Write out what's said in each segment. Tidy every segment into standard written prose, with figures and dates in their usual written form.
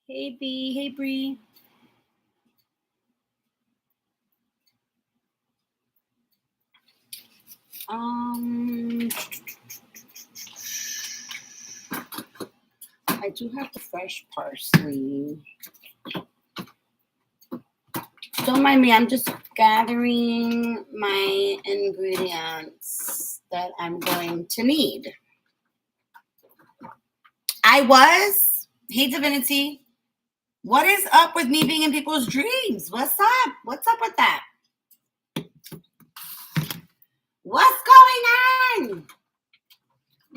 Hey B, hey Bree. I do have the fresh parsley. Don't mind me, I'm just gathering my ingredients that I'm going to need. Hey Divinity, what is up with me being in people's dreams? What's up? What's up with that? What's going on?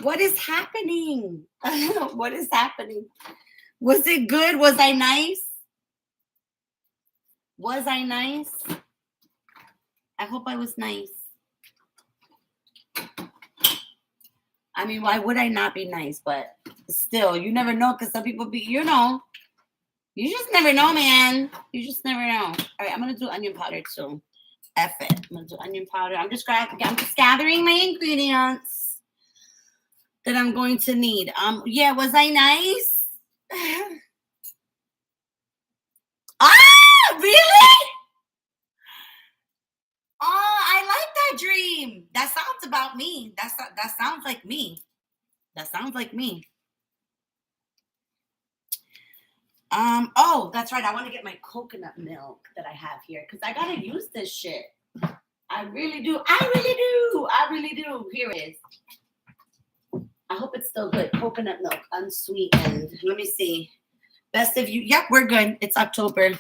What is happening? What is happening? Was it good? Was I nice? Was I nice? I hope I was nice. I mean, why would I not be nice? But still, you never know, because some people you just never know, man. You just never know. All right, I'm going to do onion powder too. F it. I'm going to do onion powder. I'm just gathering my ingredients that I'm going to need. Yeah, was I nice? Really? Oh, I like that dream. That sounds about me. That sounds like me. That sounds like me. Oh, that's right. I want to get my coconut milk that I have here because I gotta use this shit. I really do. Here it is. I hope it's still good. Coconut milk, unsweetened. Let me see. Best of you. Yep, we're good. It's October.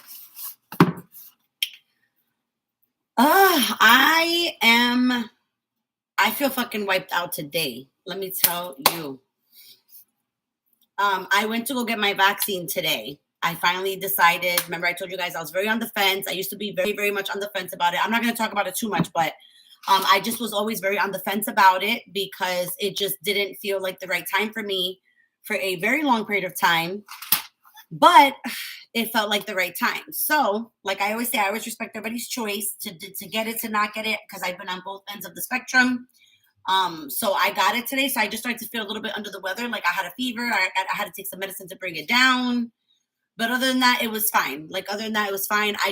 I feel fucking wiped out today. Let me tell you. I went to go get my vaccine today. I finally decided. Remember, I told you guys I was very on the fence. I used to be very, very much on the fence about it. I'm not going to talk about it too much, but I just was always very on the fence about it because it just didn't feel like the right time for me for a very long period of time. But it felt like the right time. So, like I always say, I always respect everybody's choice to get it, to not get it, because I've been on both ends of the spectrum. So I got it today. So I just started to feel a little bit under the weather. Like I had a fever. I had to take some medicine to bring it down. But other than that, it was fine. I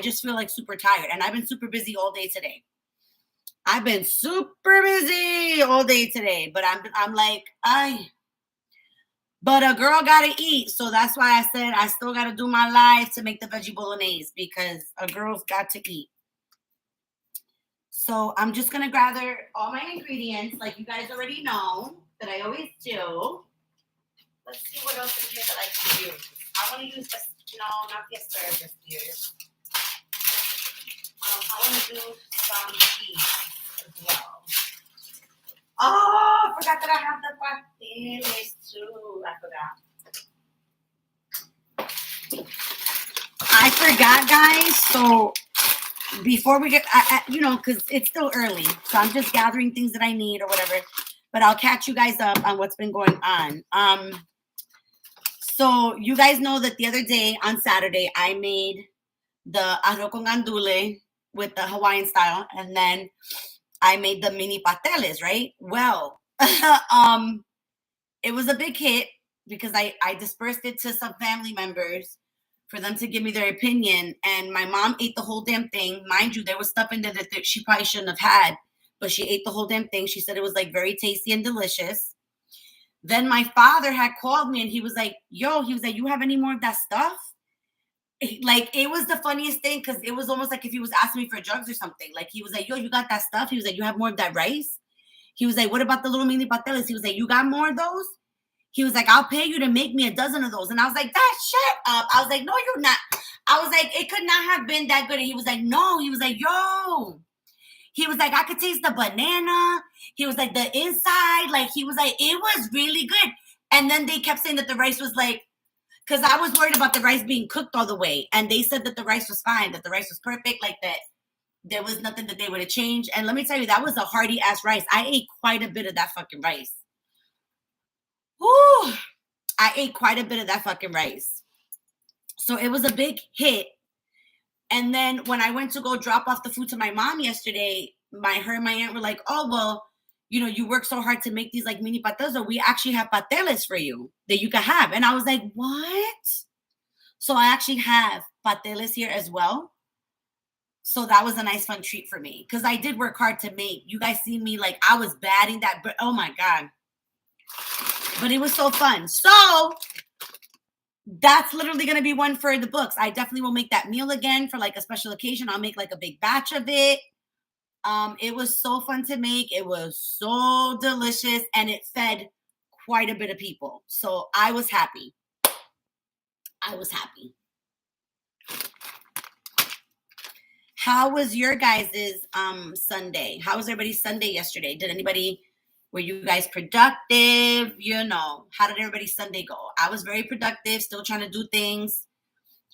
just feel like super tired. And I've been super busy all day today. But I'm like, but a girl gotta eat. So that's why I said I still gotta do my life to make the veggie bolognese, because a girl's got to eat. So I'm just going to gather all my ingredients like you guys already know that I always do. Let's see what else is here that I can use. I want to use not the asparagus here. I want to do some cheese as well. Oh, I forgot that I have the pasteles too. I forgot, guys. So before we get, because it's still early. So I'm just gathering things that I need or whatever. But I'll catch you guys up on what's been going on. So you guys know that the other day on Saturday, I made the arroz con andule with the Hawaiian style. And then I made the mini pasteles, right? Well, it was a big hit because I dispersed it to some family members for them to give me their opinion. And my mom ate the whole damn thing. Mind you, there was stuff in there that she probably shouldn't have had, but she ate the whole damn thing. She said it was like very tasty and delicious. Then my father had called me and he was like, you have any more of that stuff? Like, it was the funniest thing because it was almost like if he was asking me for drugs or something. Like, he was like, you got that stuff? He was like, you have more of that rice? He was like, what about the little mini pasteles? He was like, you got more of those? He was like, I'll pay you to make me a dozen of those. And I was like, shut up. I was like, no, you're not. I was like, it could not have been that good. And he was like, no. He was like, yo. He was like, I could taste the banana. He was like, the inside. Like, he was like, it was really good. And then they kept saying that the rice was like, because I was worried about the rice being cooked all the way. And they said that the rice was fine, that the rice was perfect, like that there was nothing that they would have changed. And let me tell you, that was a hearty ass rice. I ate quite a bit of that fucking rice. Whew. I ate quite a bit of that fucking rice. So it was a big hit. And then when I went to go drop off the food to my mom yesterday, her and my aunt were like, oh, well, you know, you work so hard to make these like mini patas, so we actually have pateles for you that you can have. And I was like, what? So I actually have pateles here as well. So that was a nice fun treat for me because I did work hard to make. You guys see me like I was batting that, but oh my God. But it was so fun. So that's literally going to be one for the books. I definitely will make that meal again for like a special occasion. I'll make like a big batch of it. It was so fun to make. It was so delicious and it fed quite a bit of people. So I was happy. I was happy. How was your guys' Sunday? How was everybody's Sunday yesterday? Were you guys productive? You know, how did everybody's Sunday go? I was very productive, still trying to do things.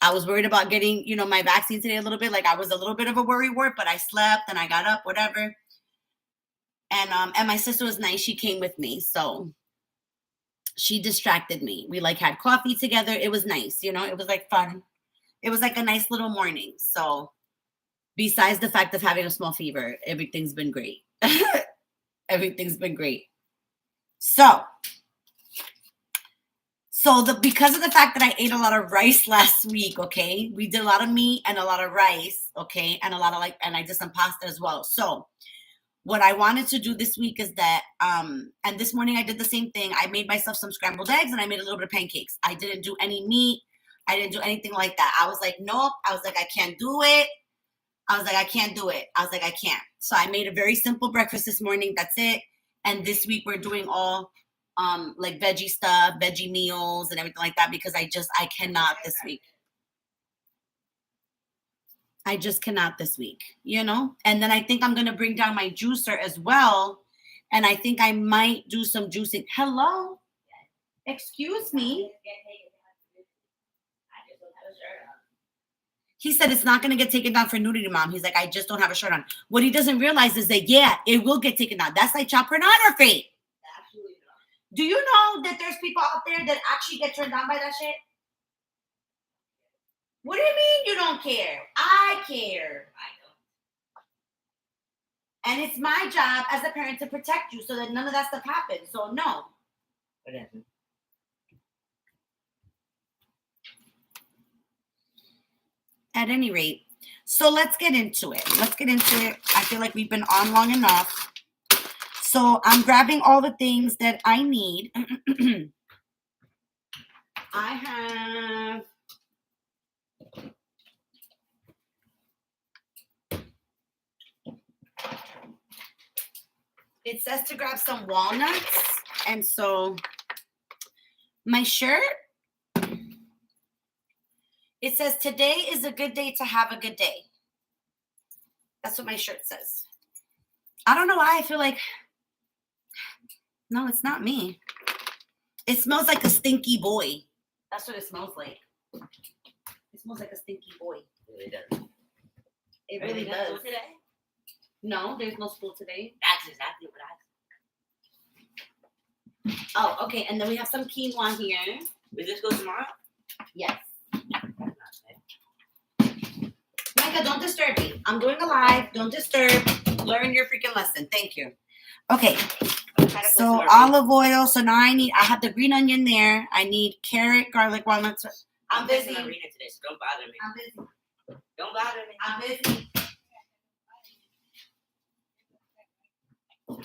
I was worried about getting, you know, my vaccine today a little bit. Like I was a little bit of a worry wart, but I slept and I got up, whatever. And my sister was nice. She came with me. So she distracted me. We like had coffee together. It was nice. You know, it was like fun. It was like a nice little morning. So besides the fact of having a small fever, everything's been great. Everything's been great. So because of the fact that I ate a lot of rice last week, okay, we did a lot of meat and a lot of rice, okay, and a lot of and I did some pasta as well. So what I wanted to do this week is that, and this morning I did the same thing. I made myself some scrambled eggs and I made a little bit of pancakes. I didn't do any meat. I didn't do anything like that. I was like, nope. I was like, I can't do it. I was like, I can't do it. I was like, I can't. So I made a very simple breakfast this morning. That's it. And this week we're doing all like veggie stuff, veggie meals and everything like that because I cannot this week. I just cannot this week, you know? And then I think I'm going to bring down my juicer as well. And I think I might do some juicing. Hello? Excuse me? He said it's not going to get taken down for nudity, Mom. He's like, I just don't have a shirt on. What he doesn't realize is that, yeah, it will get taken down. That's like child pornography. Absolutely not. Do you know that there's people out there that actually get turned on by that shit? What do you mean you don't care? I care. I know. And it's my job as a parent to protect you so that none of that stuff happens. So, no. Whatever. At any rate, so let's get into it. I feel like we've been on long enough. So I'm grabbing all the things that I need. I have it says to grab some walnuts. And so my shirt, it says, today is a good day to have a good day. That's what my shirt says. I don't know why I feel like, no, it's not me. It smells like a stinky boy. That's what it smells like. It smells like a stinky boy. It really does. It really does. School today? No, there's no school today. That's exactly what I said. Oh, okay. And then we have some quinoa here. Will this go tomorrow? Yes. Micah, don't disturb me. I'm doing a live. Don't disturb. Learn your freaking lesson. Thank you. Okay. So olive oil. So now I have the green onion there. I need carrot, garlic, walnuts. I'm busy. I'm reading today, so don't bother me. I'm busy. Don't bother me. I'm busy. All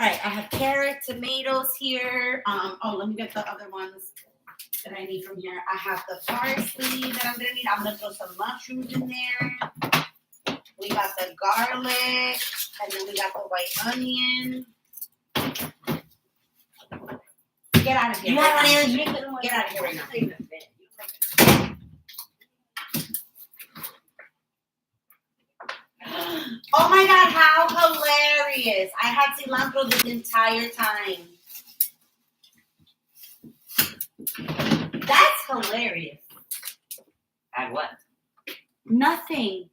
right. I have carrot, tomatoes here. Let me get the other ones that I need from here. I have the parsley that I'm going to need. I'm going to throw some mushrooms in there. We got the garlic. And then we got the white onion. Get out of here. Get out of here right now. Oh my God, how hilarious. I had cilantro this entire time. hilarious. At what? Nothing.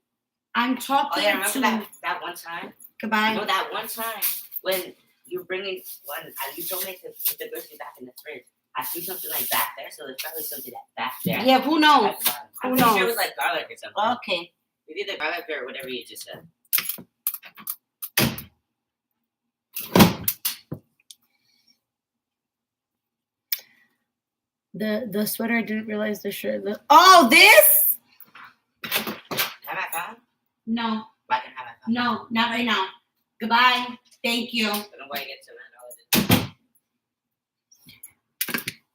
I'm talking Oh, yeah, remember to... that one time? Goodbye. No, that one time when you bringing one, you told me to put the groceries back in the fridge. I see something like back there, so there's probably something back there. Yeah, who knows? I'm pretty sure it was like garlic or something. Okay. It's either garlic or whatever you just said. The sweater, I didn't realize the shirt. Oh, this? Have I found? No. I can have it found. No, not right now. Goodbye. Thank you.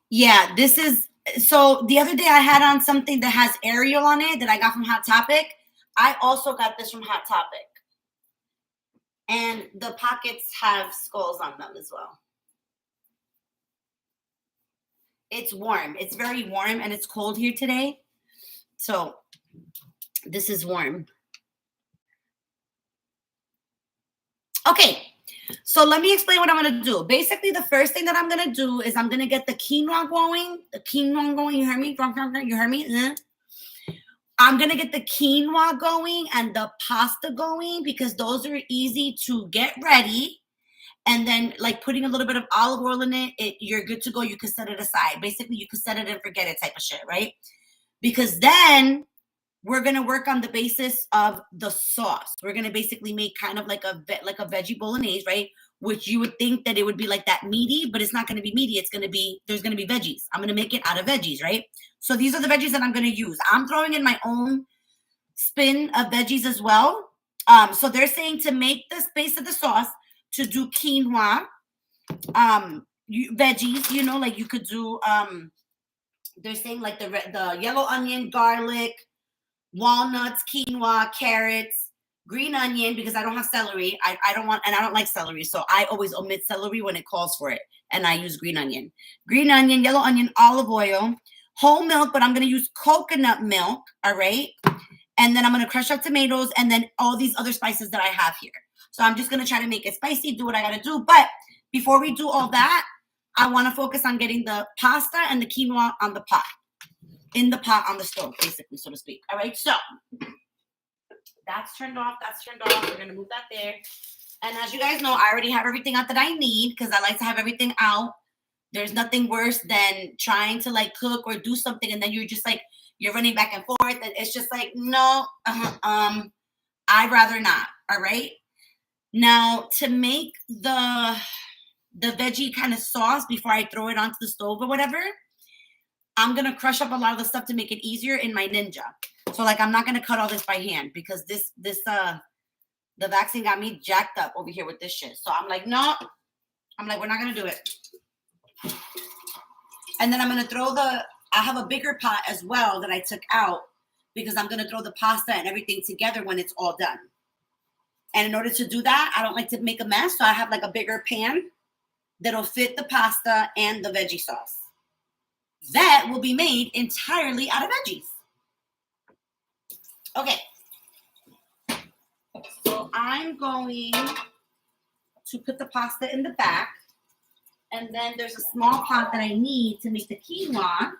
Yeah, this is... So the other day I had on something that has Ariel on it that I got from Hot Topic. I also got this from Hot Topic. And the pockets have skulls on them as well. It's warm. It's very warm and it's cold here today. So this is warm. Okay. So let me explain what I'm going to do. Basically, the first thing that I'm going to do is I'm going to get the quinoa going. The quinoa going. You heard me? You heard me? I'm going to get the quinoa going and the pasta going because those are easy to get ready. And then like putting a little bit of olive oil in it, you're good to go. You can set it aside. Basically, you can set it and forget it type of shit, right? Because then we're going to work on the basis of the sauce. We're going to basically make kind of like a veggie bolognese, right? Which you would think that it would be like that meaty, but it's not going to be meaty. It's going to be, there's going to be veggies. I'm going to make it out of veggies, right? So these are the veggies that I'm going to use. I'm throwing in my own spin of veggies as well. So they're saying to make the base of the sauce, to do quinoa, veggies, you know, like you could do, they're saying like the yellow onion, garlic, walnuts, quinoa, carrots, green onion, because I don't have celery. I don't like celery. So I always omit celery when it calls for it. And I use green onion, yellow onion, olive oil, whole milk, but I'm going to use coconut milk. All right. And then I'm going to crush up tomatoes and then all these other spices that I have here. So I'm just going to try to make it spicy, do what I got to do. But before we do all that, I want to focus on getting the pasta and the quinoa on the pot. In the pot on the stove, basically, so to speak. All right, so that's turned off. We're going to move that there. And as you guys know, I already have everything out that I need because I like to have everything out. There's nothing worse than trying to like cook or do something and then you're just like, you're running back and forth. And it's just like, no, I'd rather not. All right. Now, to make the veggie kind of sauce before I throw it onto the stove or whatever, I'm going to crush up a lot of the stuff to make it easier in my Ninja. So, like, I'm not going to cut all this by hand because the vaccine got me jacked up over here with this shit. So, I'm like, no. I'm like, we're not going to do it. And then I'm going to throw I have a bigger pot as well that I took out because I'm going to throw the pasta and everything together when it's all done. And in order to do that, I don't like to make a mess. So I have like a bigger pan that'll fit the pasta and the veggie sauce. That will be made entirely out of veggies. Okay. So I'm going to put the pasta in the back. And then there's a small pot that I need to make the quinoa.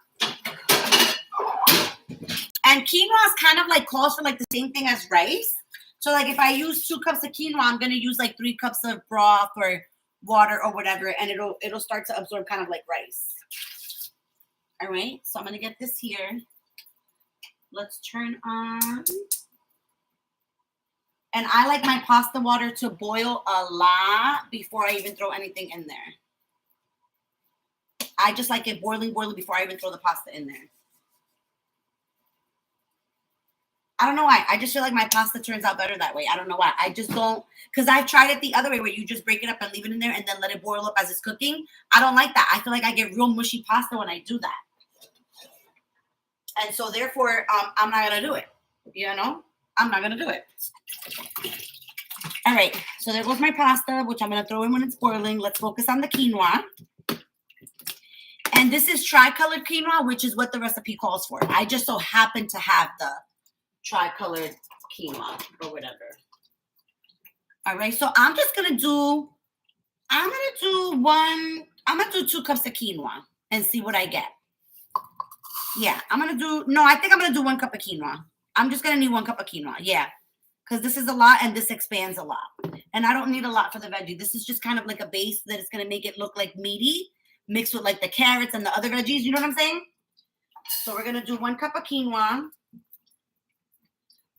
And quinoa is kind of like calls for like the same thing as rice. So like if I use 2 cups of quinoa, I'm going to use like 3 cups of broth or water or whatever. And it'll start to absorb kind of like rice. All right. So I'm going to get this here. Let's turn on. And I like my pasta water to boil a lot before I even throw anything in there. I just like it boiling before I even throw the pasta in there. I don't know why. I just feel like my pasta turns out better that way. I don't know why. I just don't, because I've tried it the other way where you just break it up and leave it in there and then let it boil up as it's cooking. I don't like that. I feel like I get real mushy pasta when I do that. And so therefore, I'm not going to do it. You know? I'm not going to do it. All right. So there goes my pasta, which I'm going to throw in when it's boiling. Let's focus on the quinoa. And this is tricolored quinoa, which is what the recipe calls for. I just so happen to have the tricolored quinoa or whatever. All right. So I'm just going to do 2 cups of quinoa and see what I get. Yeah, I'm going to do, no, I think I'm going to do 1 cup of quinoa. I'm just going to need 1 cup of quinoa. Yeah. Because this is a lot and this expands a lot. And I don't need a lot for the veggie. This is just kind of like a base that is going to make it look like meaty mixed with like the carrots and the other veggies. You know what I'm saying? So we're going to do 1 cup of quinoa.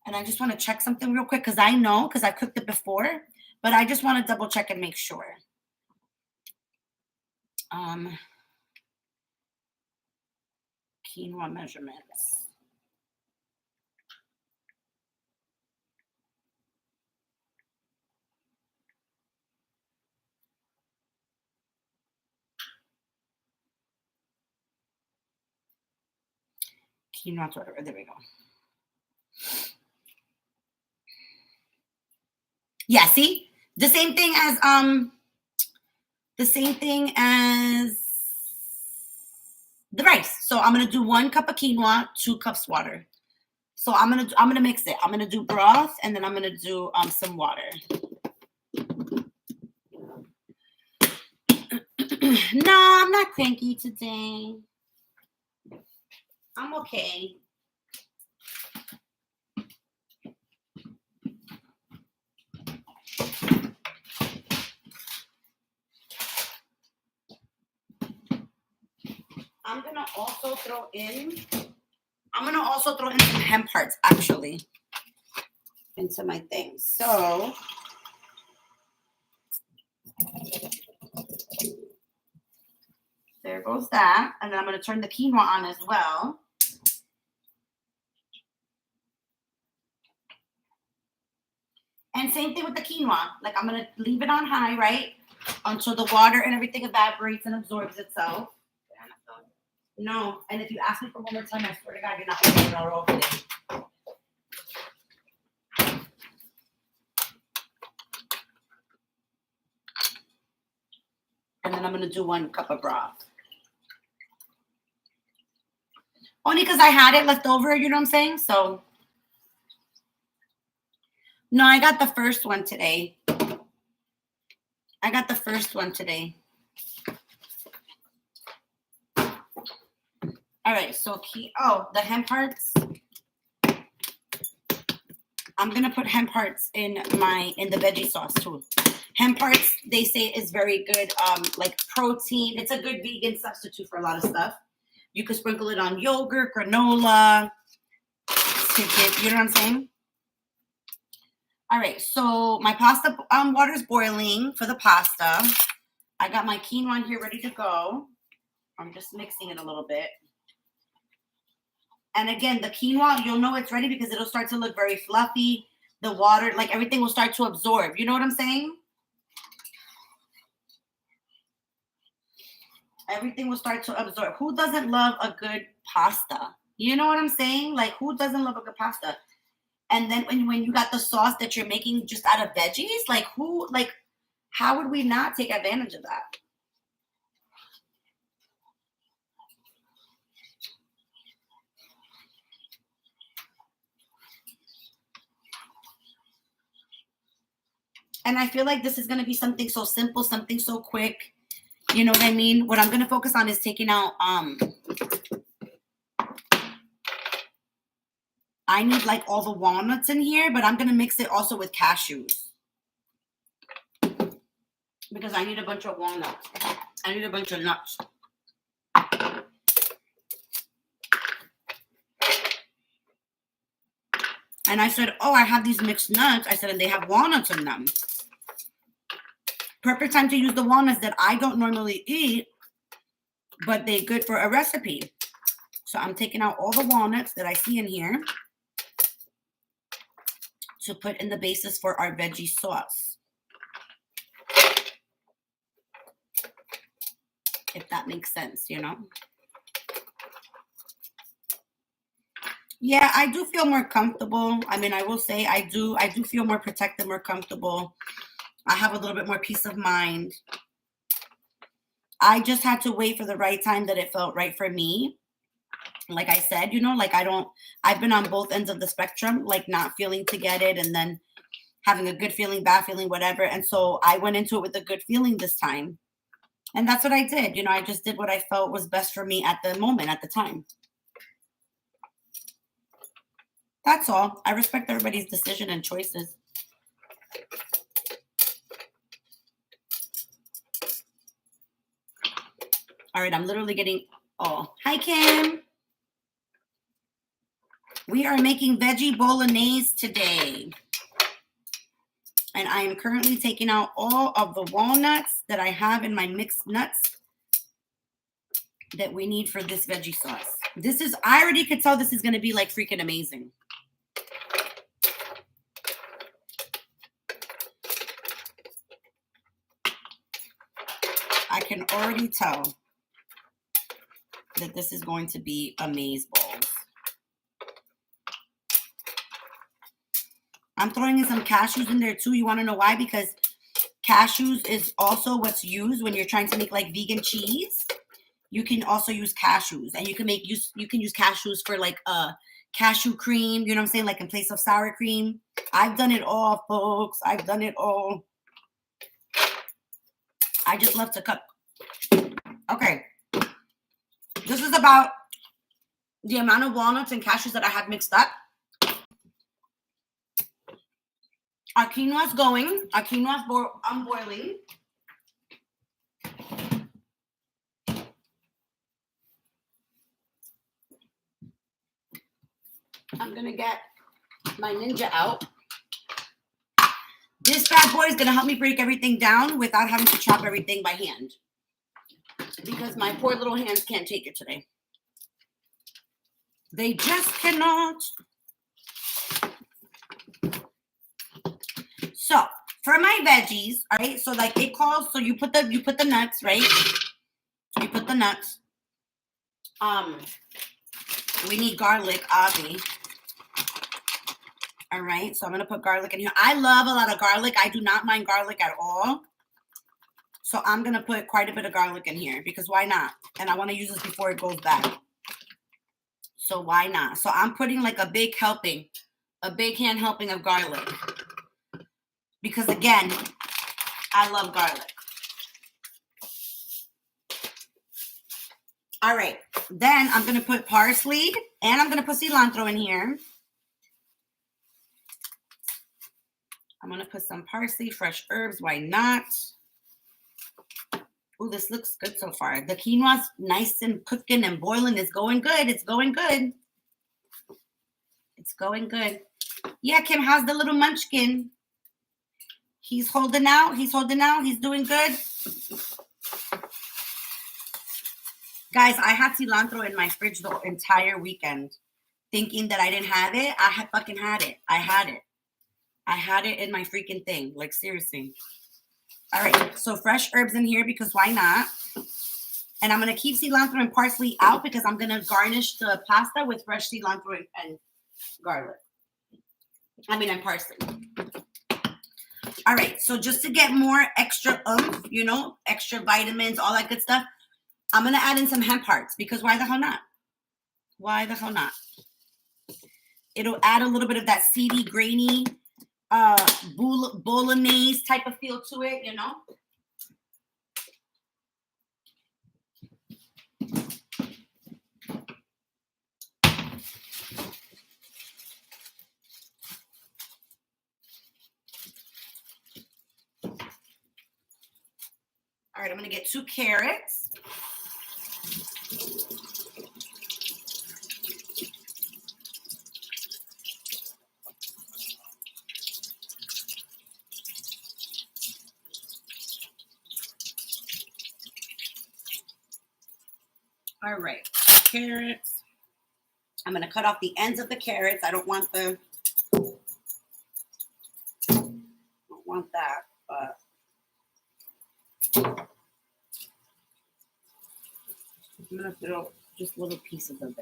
And I just want to check something real quick because I know because I cooked it before. But I just want to double check and make sure. Quinoa measurements. Quinoa, whatever. There we go. Yeah, see? The same thing as the rice. So I'm gonna do 1 cup of quinoa, 2 cups water. So I'm gonna mix it. I'm gonna do broth and then I'm gonna do some water. No, I'm not cranky today. I'm okay. I'm gonna also throw in some hemp hearts actually into my thing. So there goes that. And then I'm gonna turn the quinoa on as well. And same thing with the quinoa. Like I'm gonna leave it on high, right? Until the water and everything evaporates and absorbs itself. No, and if you ask me for one more time, I swear to God, you're not going to get all over it. And then I'm going to do 1 cup of broth. Only because I had it left over, you know what I'm saying? So, no, I got the first one today. All right, so the hemp hearts. I'm gonna put hemp hearts in the veggie sauce too. Hemp hearts, they say, is very good, like protein. It's a good vegan substitute for a lot of stuff. You could sprinkle it on yogurt, granola, you know what I'm saying? All right, so my pasta water is boiling for the pasta. I got my quinoa here ready to go. I'm just mixing it a little bit. And again, the quinoa, you'll know it's ready because it'll start to look very fluffy. The water, like everything will start to absorb. You know what I'm saying? Everything will start to absorb. Who doesn't love a good pasta? You know what I'm saying? Like, who doesn't love a good pasta? And then when you got the sauce that you're making just out of veggies, how would we not take advantage of that? And I feel like this is going to be something so simple, something so quick. You know what I mean? What I'm going to focus on is taking out, I need like all the walnuts in here, but I'm going to mix it also with cashews. Because I need a bunch of walnuts. I need a bunch of nuts. And I said, oh, I have these mixed nuts. I said, and they have walnuts in them. Perfect time to use the walnuts that I don't normally eat, but they're good for a recipe. So I'm taking out all the walnuts that I see in here to put in the basis for our veggie sauce. If that makes sense, you know? Yeah, I do feel more comfortable. I mean, I will say I do feel more protected, more comfortable. I have a little bit more peace of mind. I just had to wait for the right time that it felt right for me. Like I said, you know, like I've been on both ends of the spectrum, like not feeling to get it and then having a good feeling, bad feeling, whatever. And so I went into it with a good feeling this time. And that's what I did. You know, I just did what I felt was best for me at the moment, at the time. That's all. I respect everybody's decision and choices. All right, I'm literally getting, oh, hi, Kim. We are making veggie bolognese today. And I am currently taking out all of the walnuts that I have in my mixed nuts that we need for this veggie sauce. This is, I already could tell this is going to be like freaking amazing. I can already tell that this is going to be amazeballs. I'm throwing in some cashews in there too. You want to know why? Because cashews is also what's used when you're trying to make like vegan cheese. You can also use cashews, and you can use cashews for like cashew cream. You know what I'm saying? Like in place of sour cream. I've done it all, folks. I've done it all. I just love to cut. Okay. This is about the amount of walnuts and cashews that I have mixed up. Our quinoa's going. Our quinoa's boiling. I'm going to get my Ninja out. This bad boy is going to help me break everything down without having to chop everything by hand. Because my poor little hands can't take it today. They just cannot. So, for my veggies, all right? So like it calls, so you put the nuts, right? You put the nuts. We need garlic, obvi. All right, so I'm gonna put garlic in here. I love a lot of garlic. I do not mind garlic at all. So I'm gonna put quite a bit of garlic in here because why not? And I want to use this before it goes bad. So why not? So I'm putting like a big helping, a big hand helping of garlic. Because again, I love garlic. All right, then I'm gonna put parsley and I'm gonna put cilantro in here. I'm gonna put some parsley, fresh herbs, why not? Oh, this looks good so far. The quinoa's nice and cooking and boiling. It's going good. It's going good. It's going good. Yeah, Kim, how's the little munchkin? He's holding out. He's holding out. He's doing good. Guys, I had cilantro in my fridge the entire weekend, thinking that I didn't have it. I had fucking had it. I had it. I had it in my freaking thing. Like, seriously. All right. So, fresh herbs in here because why not? And I'm going to keep cilantro and parsley out because I'm going to garnish the pasta with fresh cilantro and garlic. And parsley. All right. So, just to get more extra oomph, you know, extra vitamins, all that good stuff, I'm going to add in some hemp hearts because why the hell not? Why the hell not? It'll add a little bit of that seedy, grainy, bolognese type of feel to it, you know? All right, I'm going to get 2 carrots. All right, carrots. I'm going to cut off the ends of the carrots. I don't want that, but I'm going to throw just little pieces of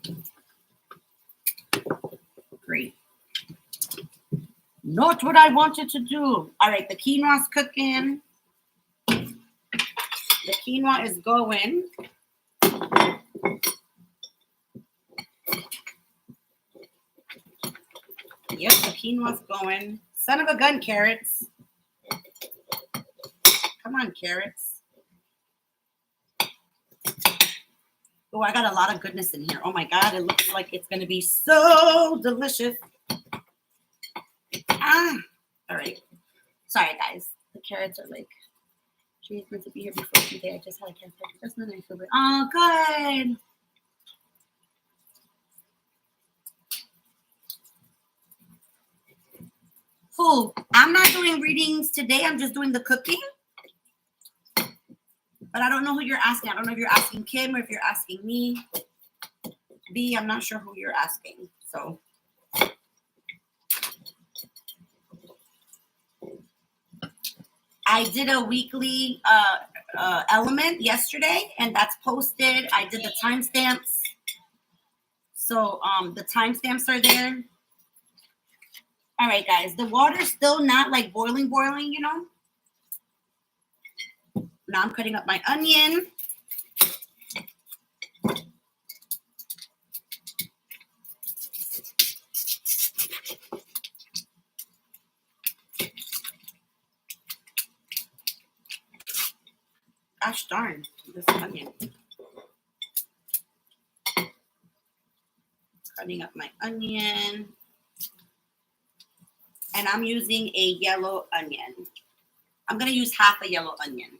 it. Great. Not what I wanted to do. All right, the quinoa's cooking. The quinoa is going. Yep, the quinoa's going. Son of a gun, carrots. Come on, carrots. Oh, Oh, I got a lot of goodness in here. Oh my God, it looks like it's gonna be so delicious. All right. Sorry, guys. The carrots are like, she's meant to be here before today. I just had a carrot. That's not nice. Oh, good. Cool. I'm not doing readings today. I'm just doing the cooking. But I don't know who you're asking. I don't know if you're asking Kim or if you're asking me. B, I'm not sure who you're asking. So. I did a weekly element yesterday, and that's posted. I did the timestamps. So the timestamps are there. All right, guys. The water's still not like boiling, you know. Now I'm cutting up my onion. Gosh darn, this onion. Cutting up my onion. And I'm using a yellow onion. I'm going to use half a yellow onion.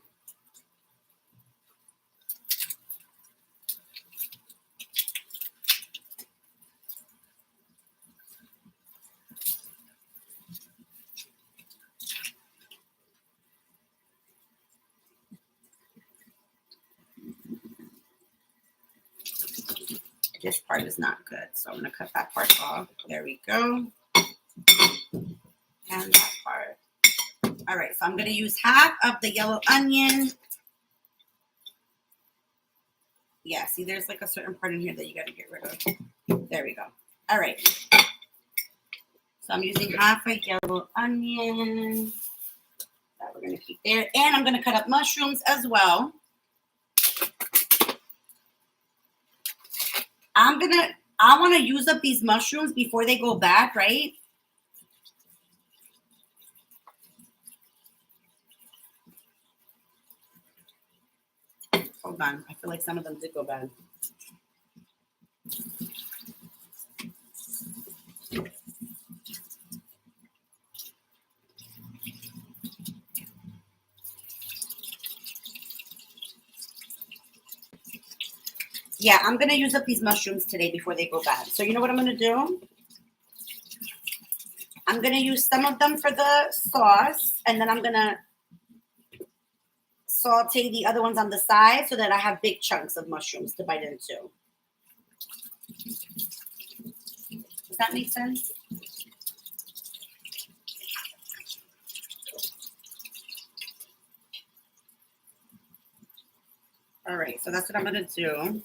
This part is not good, so I'm going to cut that part off. There we go. And that part. All right, so I'm going to use half of the yellow onion. Yeah, see, there's like a certain part in here that you got to get rid of. There we go. All right. So I'm using half a yellow onion that we're going to keep there. And I'm going to cut up mushrooms as well. I want to use up these mushrooms before they go bad, right? Hold on. I feel like some of them did go bad. Yeah, I'm going to use up these mushrooms today before they go bad. So you know what I'm going to do? I'm going to use some of them for the sauce, and then I'm going to saute the other ones on the side so that I have big chunks of mushrooms to bite into. Does that make sense? All right, so that's what I'm going to do.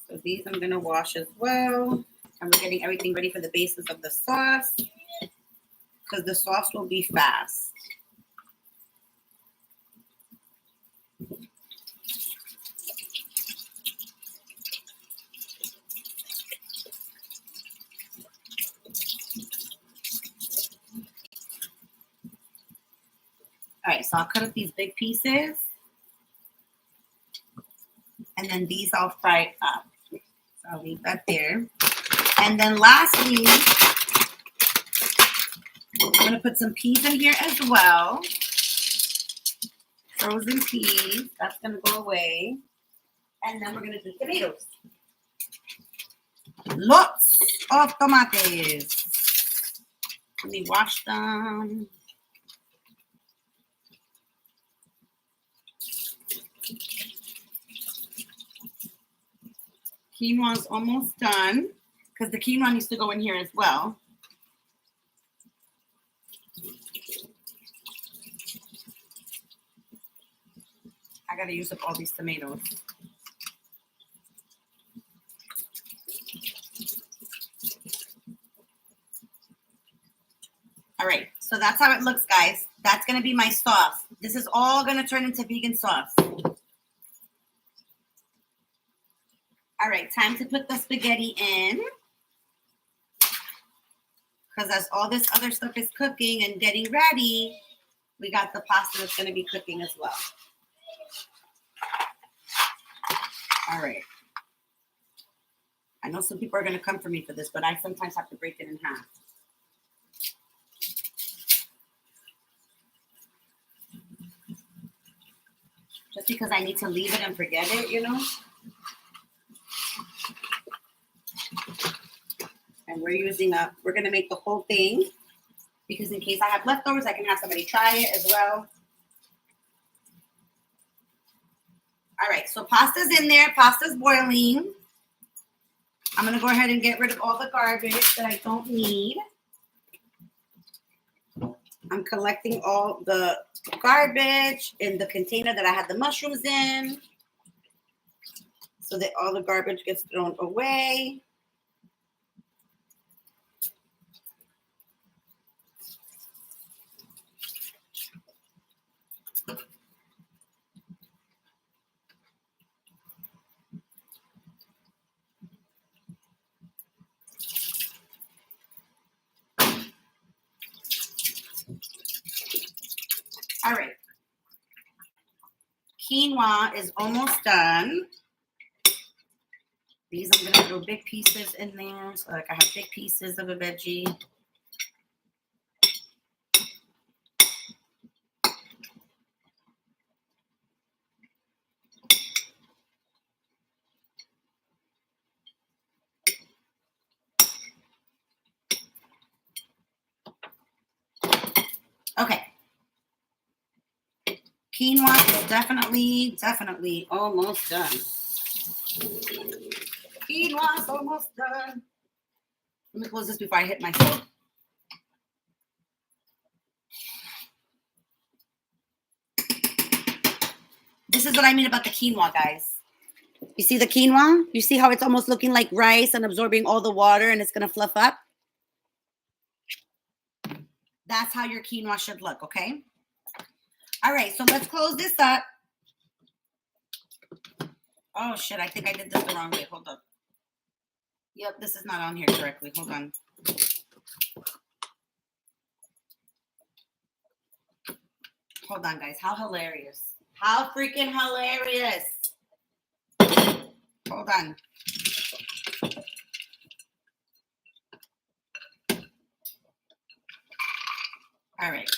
So these I'm going to wash as well. And we're getting everything ready for the basis of the sauce because the sauce will be fast. All right, so I'll cut up these big pieces. And then these I'll fry up. So I'll leave that there. And then lastly, I'm going to put some peas in here as well. Frozen peas. That's going to go away. And then we're going to do tomatoes. Lots of tomatoes. Let me wash them. Quinoa is almost done because the quinoa needs to go in here as well. I got to use up all these tomatoes. All right, so that's how it looks, guys. That's going to be my sauce. This is all going to turn into vegan sauce. All right, time to put the spaghetti in. Because as all this other stuff is cooking and getting ready, we got the pasta that's going to be cooking as well. All right. I know some people are going to come for me for this, but I sometimes have to break it in half. Just because I need to leave it and forget it, you know? And we're going to make the whole thing because in case I have leftovers, I can have somebody try it as well. All right, so pasta's in there. Pasta's boiling. I'm going to go ahead and get rid of all the garbage that I don't need. I'm collecting all the garbage in the container that I had the mushrooms in so that all the garbage gets thrown away. All right. Quinoa is almost done. These I'm going to throw big pieces in there. So like I have big pieces of a veggie. Okay. Quinoa is definitely almost done. Quinoa is almost done. Let me close this before I hit myself. This is what I mean about the quinoa, guys. You see the quinoa? You see how it's almost looking like rice and absorbing all the water and it's going to fluff up? That's how your quinoa should look, okay? All right, so let's close this up. Oh, shit, I think I did this the wrong way. Hold up. Yep, this is not on here correctly. Hold on. Hold on, guys. How hilarious. How freaking hilarious. Hold on. All right.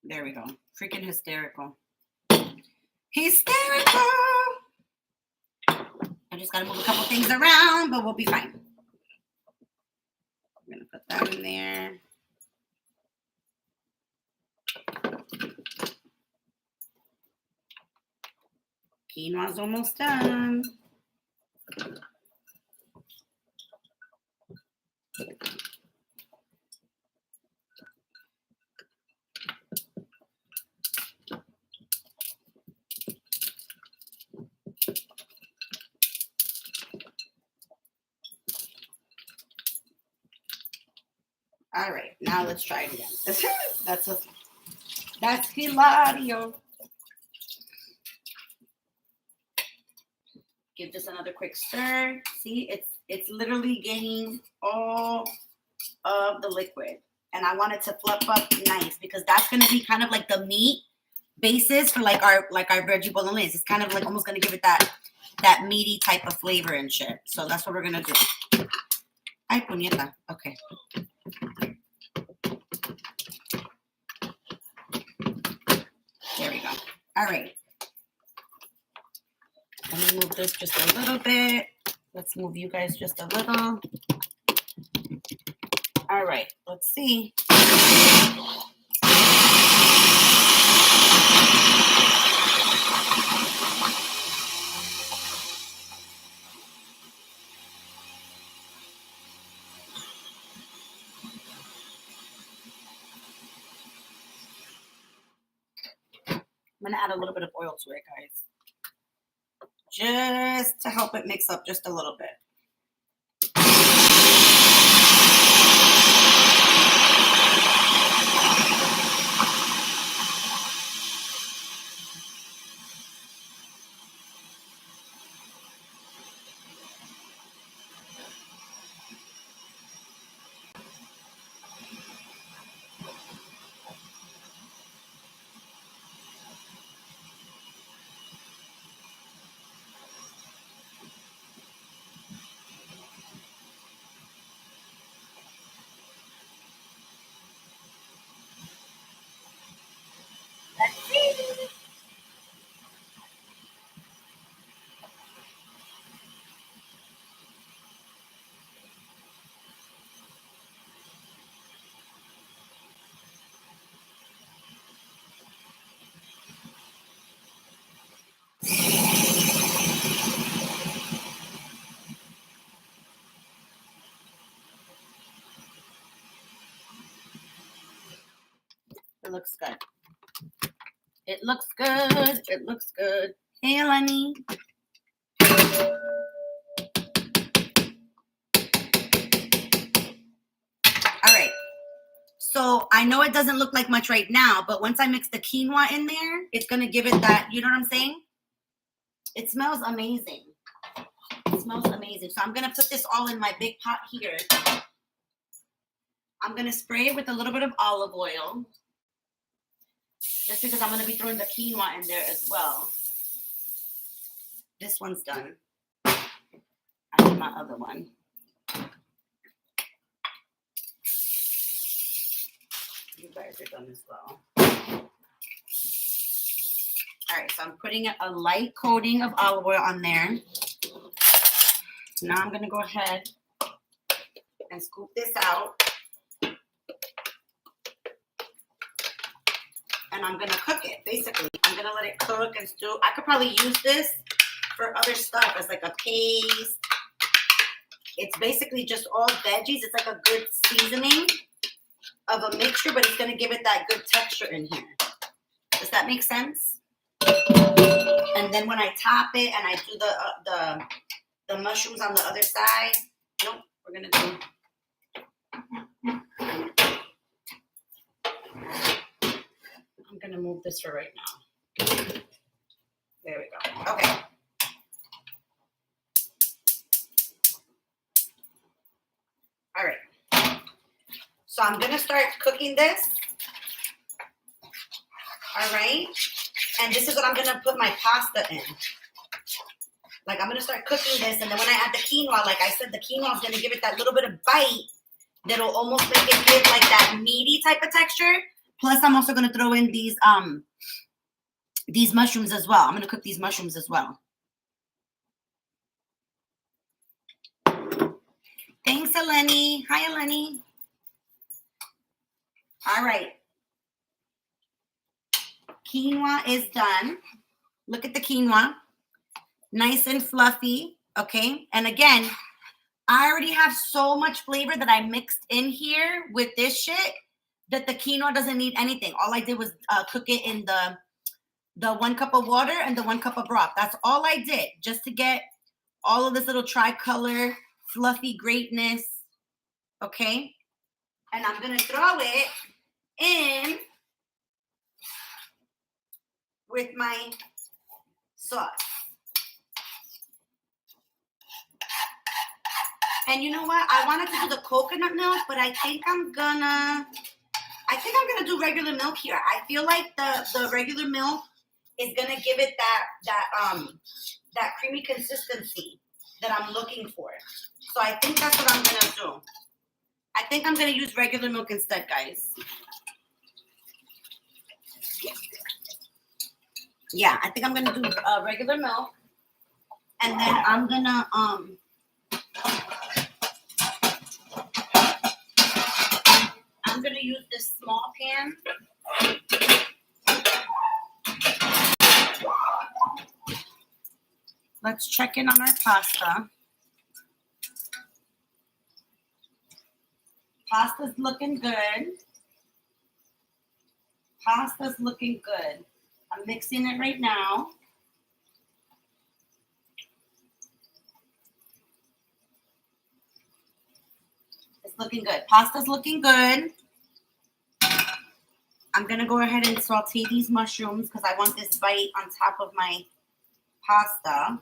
There we go. Freaking hysterical. Hysterical. I just got to move a couple things around, but we'll be fine. I'm going to put that in there. Quinoa's almost done. All right, now let's try it again. That's Hilario. Give this another quick stir. See, it's literally getting all of the liquid. And I want it to fluff up nice because that's gonna be kind of like the meat basis for like our veggie bolognese. It's kind of like almost gonna give it that meaty type of flavor and shit. So that's what we're gonna do. Ay, puñeta. Okay. There we go. All right. Let me move this just a little bit. Let's move you guys just a little. All right, let's see. I'm gonna add a little bit of oil to it, guys. Just to help it mix up just a little bit. looks good. It looks good. It looks good. Hey, Lenny. All right. So I know it doesn't look like much right now, but once I mix the quinoa in there, it's going to give it that, you know what I'm saying? It smells amazing. It smells amazing. So I'm going to put this all in my big pot here. I'm going to spray it with a little bit of olive oil. Just because I'm going to be throwing the quinoa in there as well. This one's done. I need my other one. You guys are done as well. All right, so I'm putting a light coating of olive oil on there. Now I'm going to go ahead and scoop this out. And I'm going to cook it, basically. I'm going to let it cook and stew. I could probably use this for other stuff as like a paste. It's basically just all veggies. It's like a good seasoning of a mixture, but it's going to give it that good texture in here. Does that make sense? And then when I top it and I do the mushrooms on the other side, nope, we're going to do... I'm going to move this for right now. There we go. Okay. All right. So I'm going to start cooking this. All right. And this is what I'm going to put my pasta in. Like, I'm going to start cooking this. And then when I add the quinoa, like I said, the quinoa is going to give it that little bit of bite that'll almost make it give like that meaty type of texture. Plus, I'm also going to throw in these mushrooms as well. I'm going to cook these mushrooms as well. Thanks, Eleni. Hi, Eleni. All right. Quinoa is done. Look at the quinoa. Nice and fluffy, okay? And again, I already have so much flavor that I mixed in here with this shit that the quinoa doesn't need anything. All I did was cook it in the 1 cup of water and the 1 cup of broth. That's all I did, just to get all of this little tricolor, fluffy greatness, okay? And I'm going to throw it in with my sauce. And you know what? I wanted to do the coconut milk, but I think I'm gonna do regular milk here. I feel like the regular milk is gonna give it that creamy consistency that I'm looking for. So I think that's what I'm gonna do. I think I'm gonna use regular milk instead, guys. Yeah, I think I'm gonna do regular milk, and then I'm gonna use this small pan. Let's check in on our pasta. Pasta's looking good. Pasta's looking good. I'm mixing it right now. It's looking good. Pasta's looking good. I'm going to go ahead and saute these mushrooms because I want this bite on top of my pasta.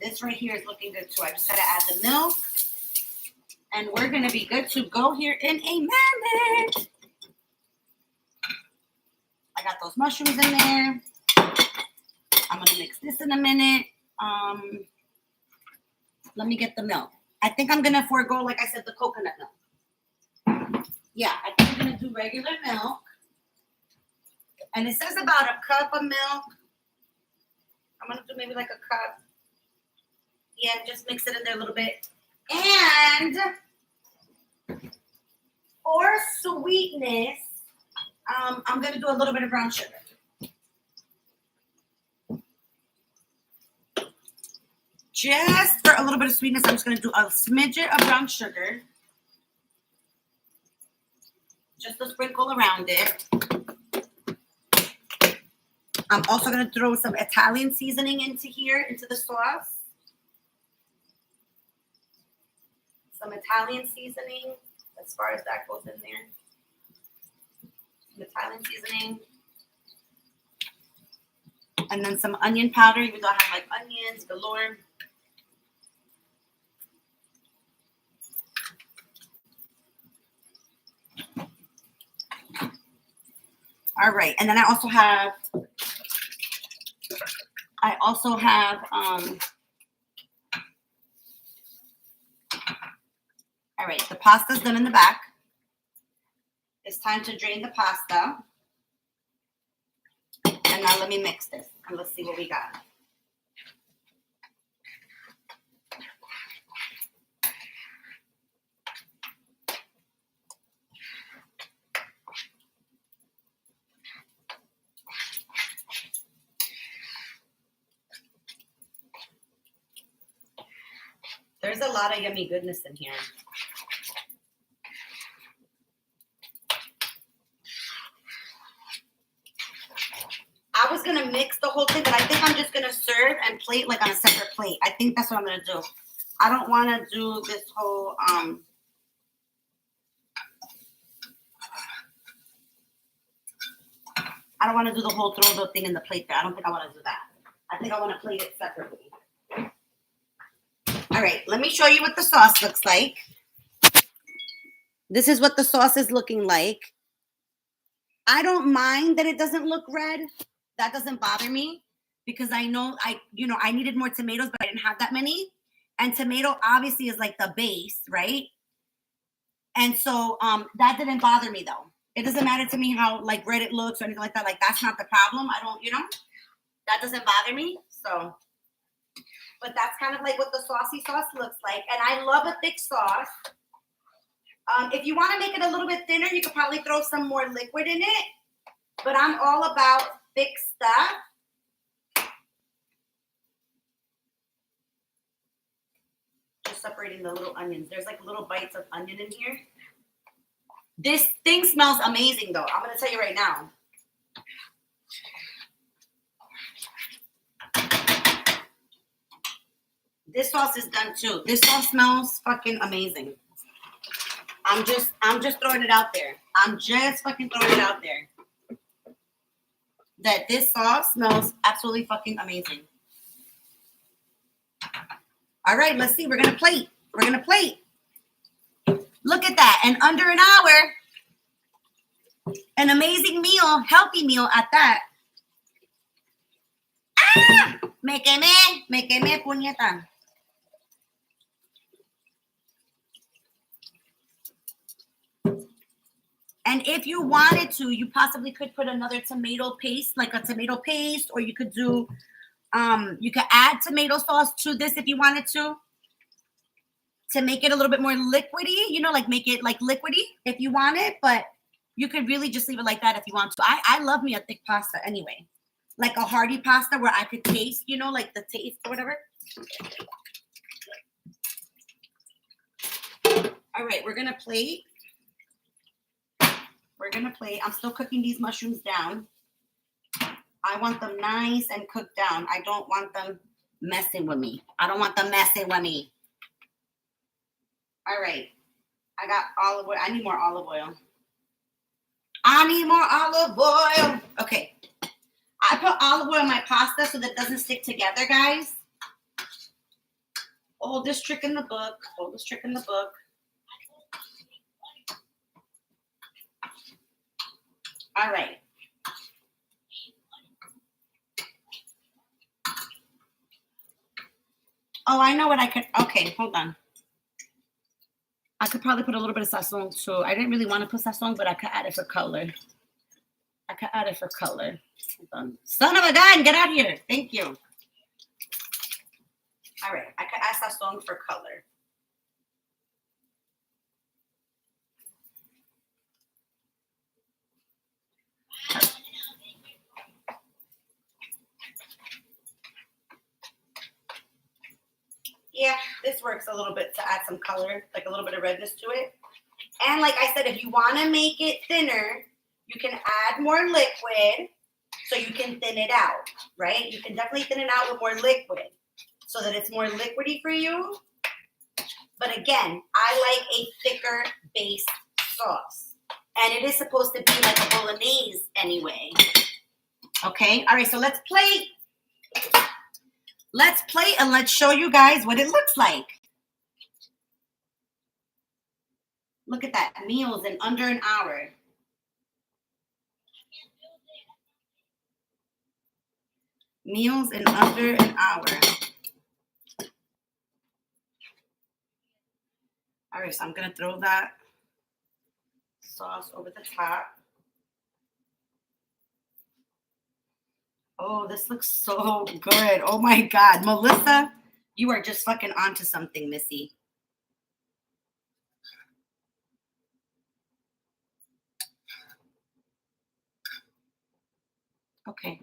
This right here is looking good too. I just got to add the milk. And we're going to be good to go here in a minute. I got those mushrooms in there. I'm going to mix this in a minute. Let me get the milk. I think I'm going to forego, like I said, the coconut milk. Yeah, I think I'm going to do regular milk. And it says about a cup of milk. I'm going to do maybe like a cup. Yeah, just mix it in there a little bit. And for sweetness, I'm going to do a little bit of brown sugar. Just for a little bit of sweetness, I'm just going to do a smidget of brown sugar. just a sprinkle around it. I'm also going to throw some Italian seasoning into here, into the sauce. Some Italian seasoning, as far as that goes in there. Some Italian seasoning. And then some onion powder, even though I have like onions galore. All right, and then I also have all right, the pasta's done in the back. It's time to drain the pasta. And now let me mix this and let's see what we got. There's a lot of yummy goodness in here. I was going to mix the whole thing, but I think I'm just going to serve and plate like on a separate plate. I think that's what I'm going to do. I don't want to do this whole, I don't want to do the whole throw the thing in the plate there. I don't think I want to do that. I think I want to plate it separately. All right, let me show you what the sauce looks like. This is what the sauce is looking like. I don't mind that it doesn't look red. That doesn't bother me because I know I needed more tomatoes, but I didn't have that many. And tomato obviously is like the base, right? And so that didn't bother me though. It doesn't matter to me how like red it looks or anything like that. Like that's not the problem. I don't, that doesn't bother me. So, but that's kind of like what the saucy sauce looks like. And I love a thick sauce. If you want to make it a little bit thinner, you could probably throw some more liquid in it. But I'm all about thick stuff. Just separating the little onions. There's like little bites of onion in here. This thing smells amazing though. I'm going to tell you right now. This sauce is done too. This sauce smells fucking amazing. I'm just throwing it out there. I'm just fucking throwing it out there. That this sauce smells absolutely fucking amazing. All right, let's see. We're going to plate. We're going to plate. Look at that. In under an hour, an amazing meal, healthy meal at that. Ah! Me quemé, puñeta. And if you wanted to, you possibly could put another tomato paste, like a tomato paste, or you could do, you could add tomato sauce to this if you wanted to make it a little bit more liquidy, like make it like liquidy if you want it, but you could really just leave it like that if you want to. I love me a thick pasta anyway, like a hearty pasta where I could taste, like the taste or whatever. All right, we're going to plate. We're going to plate. I'm still cooking these mushrooms down. I want them nice and cooked down. I don't want them messing with me. I don't want them messing with me. All right. I got olive oil. I need more olive oil. I need more olive oil. Okay. I put olive oil in my pasta so that it doesn't stick together, guys. Oldest trick in the book. Oldest trick in the book. All right. Oh, I know what I could. Okay, hold on. I could probably put a little bit of sazon too. I didn't really want to put sazon, but I could add it for color. Hold on. Son of a gun, get out here. Thank you. All right, I could add sazon for color. Yeah, this works a little bit to add some color, like a little bit of redness to it. And like I said, if you want to make it thinner, you can add more liquid so you can thin it out, right? You can definitely thin it out with more liquid so that it's more liquidy for you. But again, I like a thicker base sauce. And it is supposed to be like a bolognese anyway. Okay, all right, so let's play. Let's play and let's show you guys what it looks like. Look at that, meals in under an hour. Meals in under an hour. All right, so I'm gonna throw that sauce over the top. Oh, this looks so good. Oh my God, Melissa, you are just fucking onto something, Missy. Okay.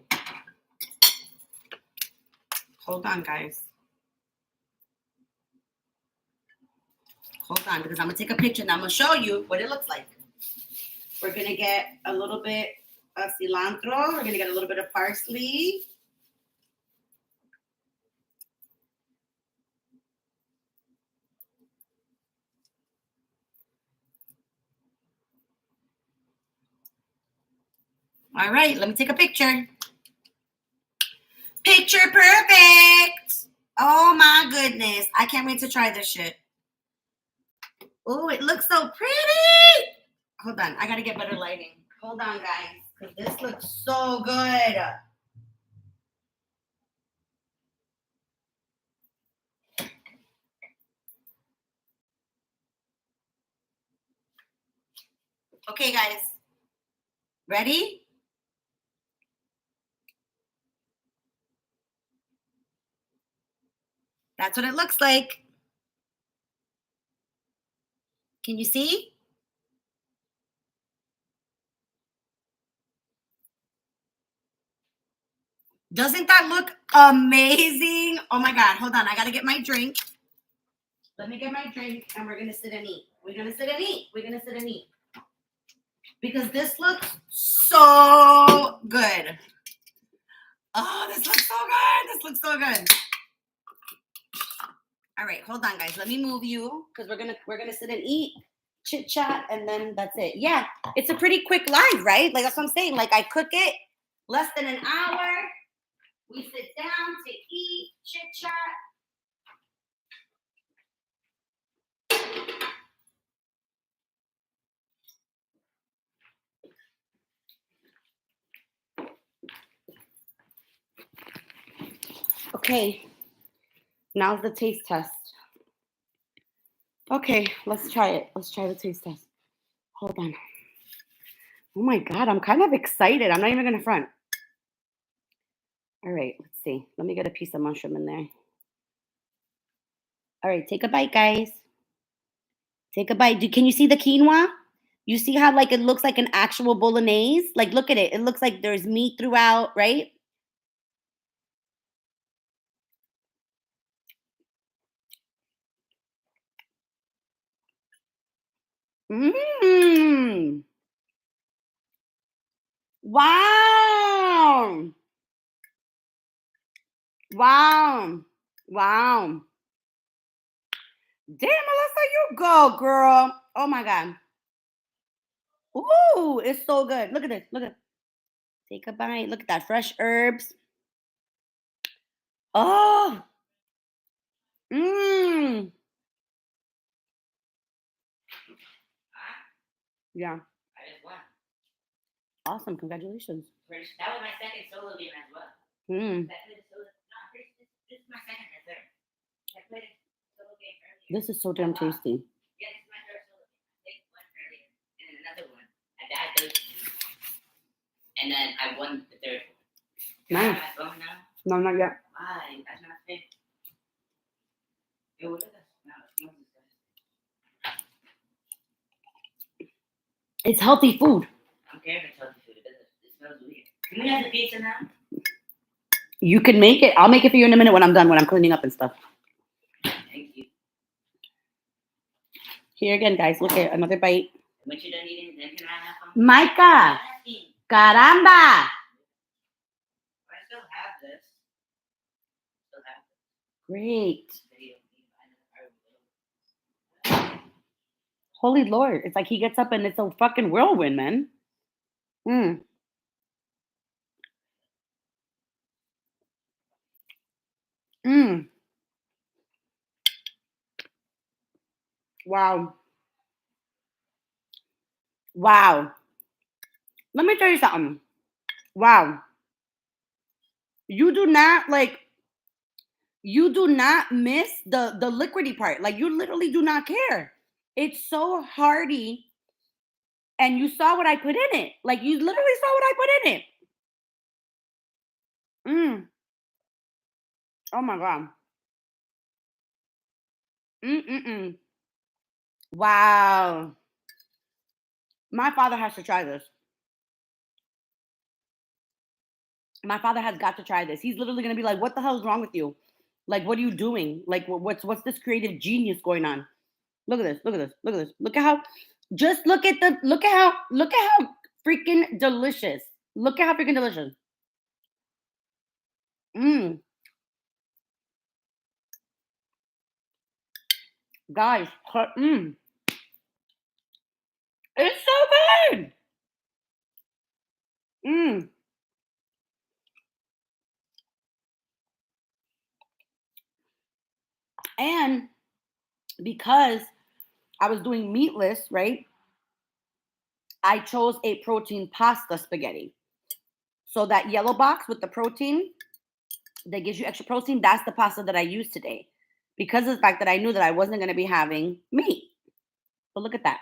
Hold on, guys. Hold on, because I'm going to take a picture and I'm going to show you what it looks like. We're going to get a little bit of cilantro. We're going to get a little bit of parsley. All right, let me take a picture. Picture perfect. Oh my goodness. I can't wait to try this shit. Oh, it looks so pretty. Hold on. I got to get better lighting. Hold on, guys, because this looks so good. Okay, guys. Ready? That's what it looks like. Can you see? Doesn't that look amazing? Oh my God, hold on. I got to get my drink. Let me get my drink and we're going to sit and eat. We're going to sit and eat. We're going to sit and eat. Because this looks so good. Oh, this looks so good. This looks so good. All right, hold on, guys. Let me move you because we're gonna sit and eat, chit chat, and then that's it. Yeah, it's a pretty quick live, right? Like that's what I'm saying. Like I cook it less than an hour. We sit down to eat, chit chat. Okay, now's the taste test. Okay, let's try it. Let's try the taste test. Hold on. Oh my God, I'm kind of excited. I'm not even gonna front. All right, let's see. Let me get a piece of mushroom in there. All right, take a bite, guys. Take a bite. Can you see the quinoa? You see how like it looks like an actual bolognese? Like look at it. It looks like there's meat throughout, right? Mmm. Wow. Wow. Wow. Damn, Melissa, you go, girl. Oh my God. Ooh, it's so good. Look at this. Look at it. Take a bite. Look at that. Fresh herbs. Oh. Mmm. Yeah. I just won. Awesome. Congratulations. That was my second solo game as well. Mm. This is my second or third. I played a solo game earlier. This is so damn tasty. Yeah, this is my third solo game. I played one earlier and then another one. I died those two. And then I won the third one. Can I have my phone now? No, not yet. Why? That's not fair. Yo, look at this. No, it smells disgusting. It's healthy food. I don't care if it's healthy food. It smells weird. Can we have the pizza now? You can make it. I'll make it for you in a minute when I'm done, when I'm cleaning up and stuff. Thank you. Here again, guys. Look at another bite. When you're done eating, then can I have some? Micah! Caramba! I still have this. Still have this Great. video. Holy Lord. It's like he gets up and it's a fucking whirlwind, man. Mm. Mm. Wow. Wow. Let me tell you something. Wow. You do not miss the liquidy part. Like you literally do not care. It's so hearty. And you saw what I put in it. Like you literally saw what I put in it. Mm. Oh my God. Mm-mm-mm. Wow. My father has to try this. My father has got to try this. He's literally gonna be like, "What the hell is wrong with you? Like, what are you doing? Like, what's this creative genius going on? Look at this. Look at this. Look at this. Look at how. Just look at the. Look at how freaking delicious. Look at how freaking delicious. Mm, guys. Mm, it's so good. Mm, and because I was doing meatless, right? I chose a protein pasta spaghetti. So that yellow box with the protein that gives you extra protein, that's the pasta that I used today. Because of the fact that I knew that I wasn't going to be having meat. But look at that.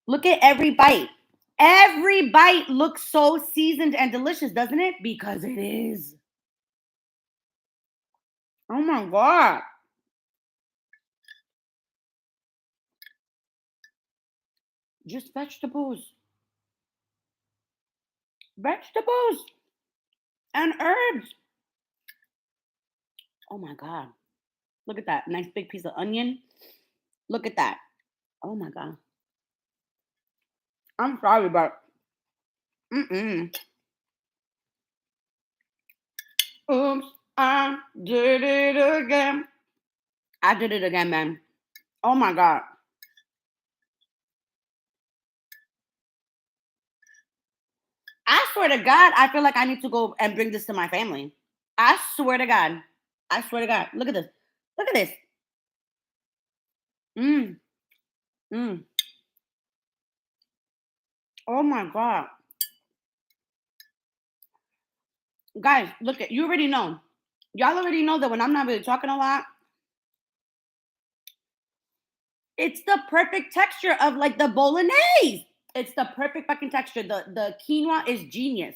Look at every bite. Every bite looks so seasoned and delicious, doesn't it? Because it is. Oh my God. Just vegetables. Vegetables and herbs. Oh my God. Look at that. Nice big piece of onion. Look at that. Oh my God. I'm sorry, but mm-mm. Oops, I did it again. I did it again, man. Oh my God. I swear to God, I feel like I need to go and bring this to my family. I swear to God. I swear to God. Look at this. Look at this. Mm, mm. Oh my God. Guys, look at you already know. Y'all already know that when I'm not really talking a lot, it's the perfect texture of like the bolognese. It's the perfect fucking texture. The quinoa is genius.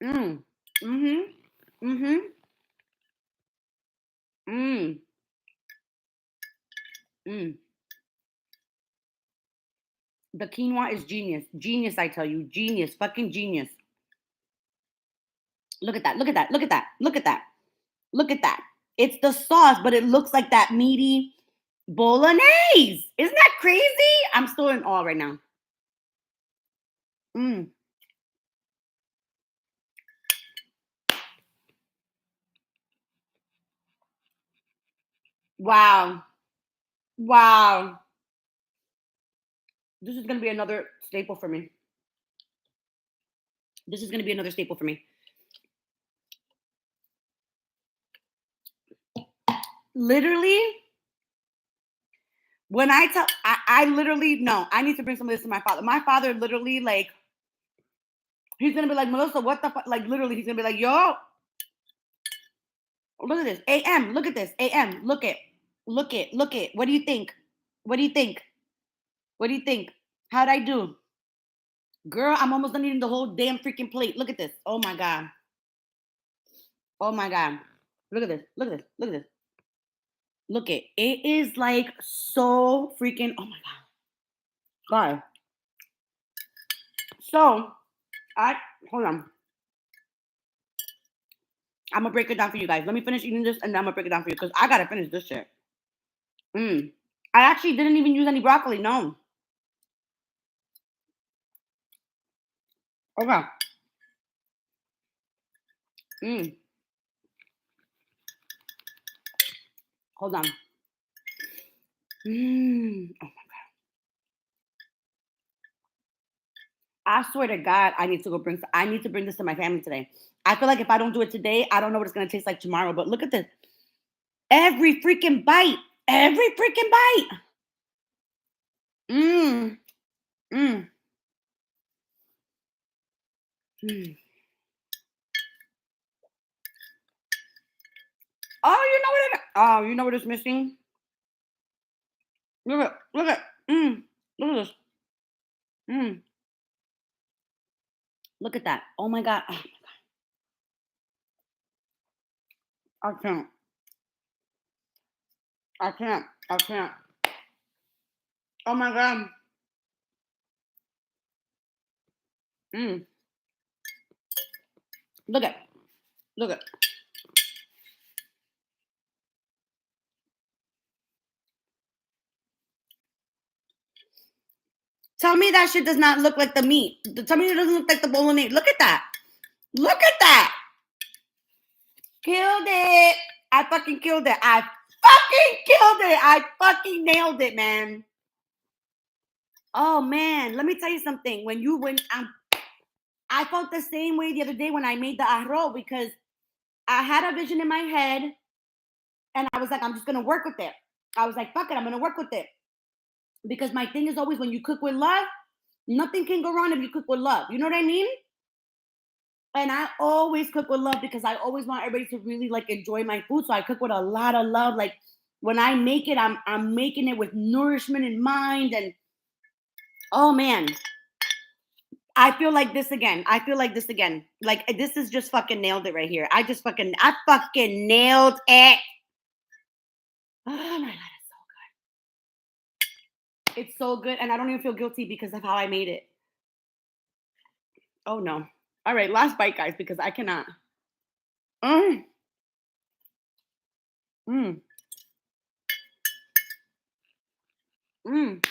Mm. Mm-hmm. Mm-hmm. Mm. Mm. The quinoa is genius. Genius, I tell you. Genius. Fucking genius. Look at that. Look at that. Look at that. Look at that. Look at that. It's the sauce, but it looks like that meaty bolognese. Isn't that crazy? I'm still in awe right now. Mm. Wow. Wow. This is going to be another staple for me. This is going to be another staple for me. Literally, when I tell, I literally, no, I need to bring some of this to my father. My father literally, like, he's going to be like, Melissa, what the fuck? Like, literally, he's going to be like, yo, look at this. AM, look at this. AM, look it. Look it. Look it. What do you think? What do you think? What do you think? How'd I do? Girl, I'm almost done eating the whole damn freaking plate. Look at this. Oh my God. Oh my God. Look at this. Look at this. Look at this. Look it. It is like so freaking, oh my God. God. So, hold on. I'm gonna break it down for you guys. Let me finish eating this and then I'm gonna break it down for you because I gotta finish this shit. I actually didn't even use any broccoli. No. Okay. Mm. Hold on. Oh, I swear to God, I need to go bring. I need to bring this to my family today. I feel like if I don't do it today, I don't know what it's gonna taste like tomorrow. But look at this. Every freaking bite. Every freaking bite. Mmm. Mmm. Mm. Oh, you know what? Oh, you know what it's missing? Look at. Look at. Look at this. Mm. Look at that. Oh my God. I can't. I can't. I can't. Oh my God. Mm. Look at. Look at. Tell me that shit does not look like the meat. Tell me it doesn't look like the bolognese. Look at that. Look at that. Killed it. I fucking killed it. I fucking killed it. I fucking nailed it, man. Oh man, let me tell you something. I felt the same way the other day when I made the arroz because I had a vision in my head and I was like, I'm just gonna work with it. I was like, fuck it, I'm gonna work with it. Because my thing is always when you cook with love, nothing can go wrong if you cook with love. You know what I mean? And I always cook with love because I always want everybody to really like enjoy my food. So I cook with a lot of love. Like when I make it, I'm making it with nourishment in mind. And oh man, I feel like this again. I feel like this again. Like this is just fucking nailed it right here. I fucking nailed it. Oh my god, it's so good, and I don't even feel guilty because of how I made it. Oh no. All right, last bite, guys, because I cannot. Mm, mm, mm.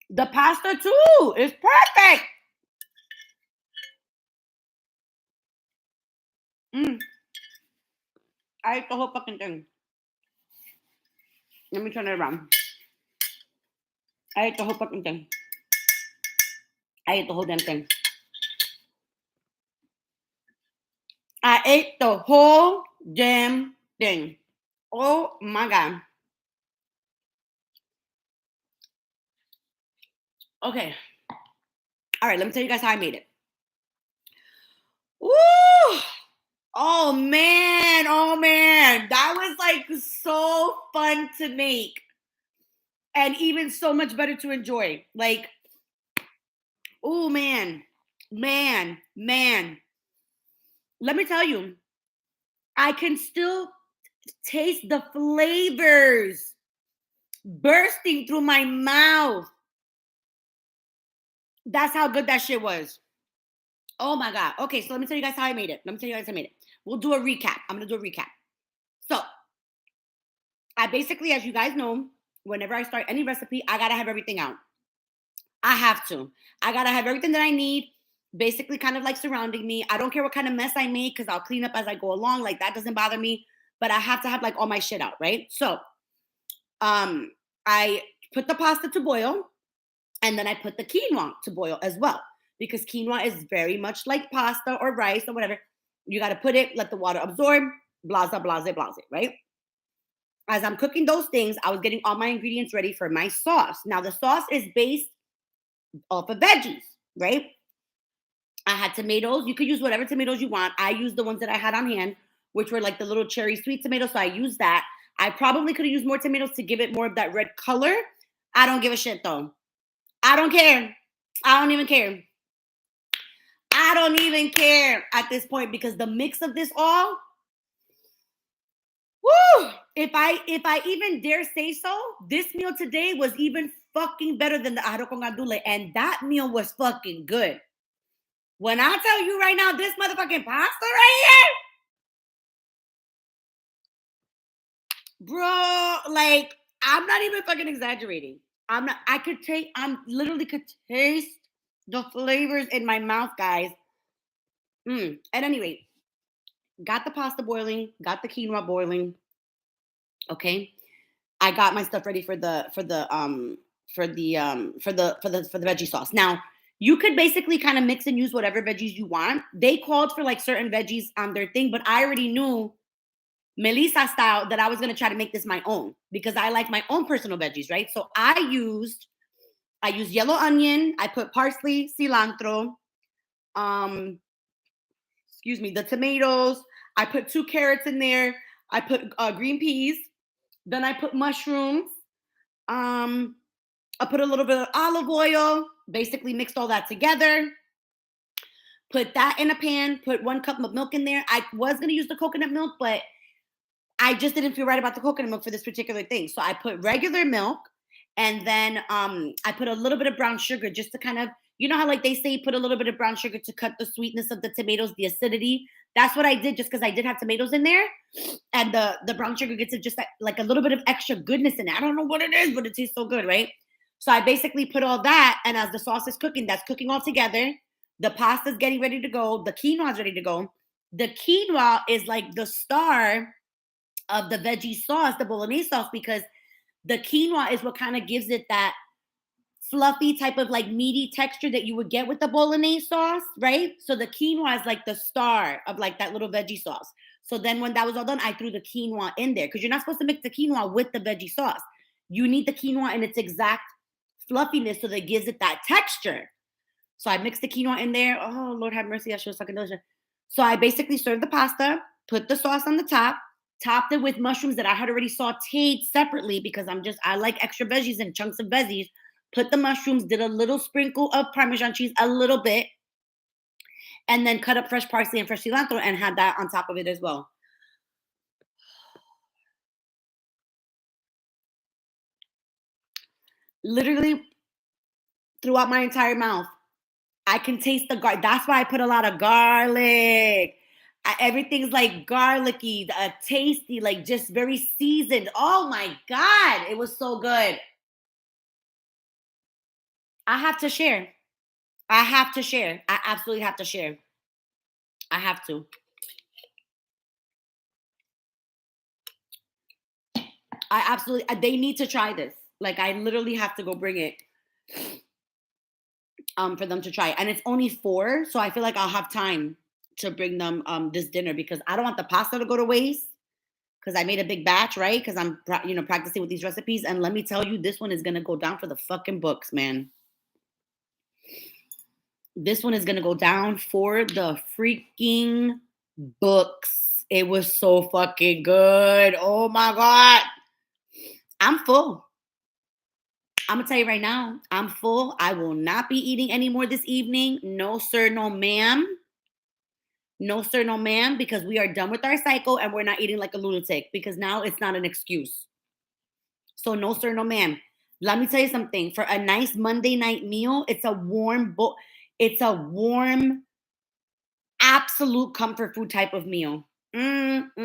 The pasta too is perfect. Mm, I ate the whole fucking thing. Let me turn it around. I ate the whole fucking thing. I ate the whole damn thing. I ate the whole damn thing. Oh my god. Okay. All right, let me tell you guys how I made it. Woo! Oh man, oh man. That was like so fun to make and even so much better to enjoy. Like, oh man, man. Let me tell you, I can still taste the flavors bursting through my mouth. That's how good that shit was. Oh my God. Okay, so let me tell you guys how I made it. Let me tell you guys how I made it. We'll do a recap. I'm going to do a recap. So, I basically, as you guys know, whenever I start any recipe, I got to have everything out. I have to. I got to have everything that I need, basically, kind of like surrounding me. I don't care what kind of mess I make because I'll clean up as I go along. Like, that doesn't bother me. But I have to have like all my shit out, right? So, I put the pasta to boil and then I put the quinoa to boil as well because quinoa is very much like pasta or rice or whatever. You got to put it, let the water absorb, blah, blah, blah, blah, blah, right? As I'm cooking those things, I was getting all my ingredients ready for my sauce. Now, the sauce is based off of veggies, right? I had tomatoes. You could use whatever tomatoes you want. I used the ones that I had on hand, which were like the little cherry sweet tomatoes. So I used that. I probably could have used more tomatoes to give it more of that red color. I don't give a shit though. I don't care. I don't even care. I don't even care at this point because the mix of this all, woo! If I even dare say so, this meal today was even fucking better than the arroz con gandules, and that meal was fucking good. When I tell you right now, this motherfucking pasta right here, bro. Like, I'm not even fucking exaggerating. I'm not. I could take. I'm literally could taste the flavors in my mouth, guys. At any rate, got the pasta boiling, got the quinoa boiling. Okay, I got my stuff ready for the veggie sauce. Now you could basically kind of mix and use whatever veggies you want. They called for like certain veggies on their thing, but I already knew Melissa style that I was gonna try to make this my own because I like my own personal veggies, right? So I used yellow onion, I put parsley, cilantro, um, excuse me, the tomatoes. I put 2 carrots in there. I put green peas. Then I put mushrooms. Um, I put a little bit of olive oil. Basically, mixed all that together. Put that in a pan. Put 1 cup of milk in there. I was gonna use the coconut milk, but I just didn't feel right about the coconut milk for this particular thing. So I put regular milk, and then I put a little bit of brown sugar just to kind of, you know how like they say put a little bit of brown sugar to cut the sweetness of the tomatoes, the acidity. That's what I did just because I did have tomatoes in there, and the brown sugar gets it just like a little bit of extra goodness in it. I don't know what it is, but it tastes so good, right? So I basically put all that, and as the sauce is cooking, that's cooking all together. The pasta's getting ready to go. The quinoa is ready to go. The quinoa is like the star of the veggie sauce, the bolognese sauce, because the quinoa is what kind of gives it that fluffy type of like meaty texture that you would get with the bolognese sauce, right? So the quinoa is like the star of like that little veggie sauce. So then when that was all done, I threw the quinoa in there because you're not supposed to mix the quinoa with the veggie sauce. You need the quinoa in its exact fluffiness so that it gives it that texture. So I mixed the quinoa in there. Oh, Lord have mercy. That shit was fucking delicious. So I basically served the pasta, put the sauce on the top, topped it with mushrooms that I had already sauteed separately because I like extra veggies and chunks of veggies. Put the mushrooms, did a little sprinkle of Parmesan cheese, a little bit, and then cut up fresh parsley and fresh cilantro and had that on top of it as well. Literally throughout my entire mouth, I can taste the garlic. That's why I put a lot of garlic. Everything's like garlicky, tasty, like just very seasoned. Oh my God, it was so good. I have to share. I have to share. I absolutely have to share. I have to. I absolutely, they need to try this. Like, I literally have to go bring it for them to try. And it's only 4, so I feel like I'll have time to bring them this dinner because I don't want the pasta to go to waste because I made a big batch, right? Because I'm practicing with these recipes. And let me tell you, this one is gonna go down for the fucking books, man. This one is gonna go down for the freaking books. It was so fucking good. Oh my God. I'm full. I'm gonna tell you right now, I'm full. I will not be eating anymore this evening. No, sir, no, ma'am. No, sir, no, ma'am, because we are done with our cycle and we're not eating like a lunatic because now it's not an excuse. So, no, sir, no, ma'am. Let me tell you something. For a nice Monday night meal, it's a warm it's a warm, absolute comfort food type of meal. Be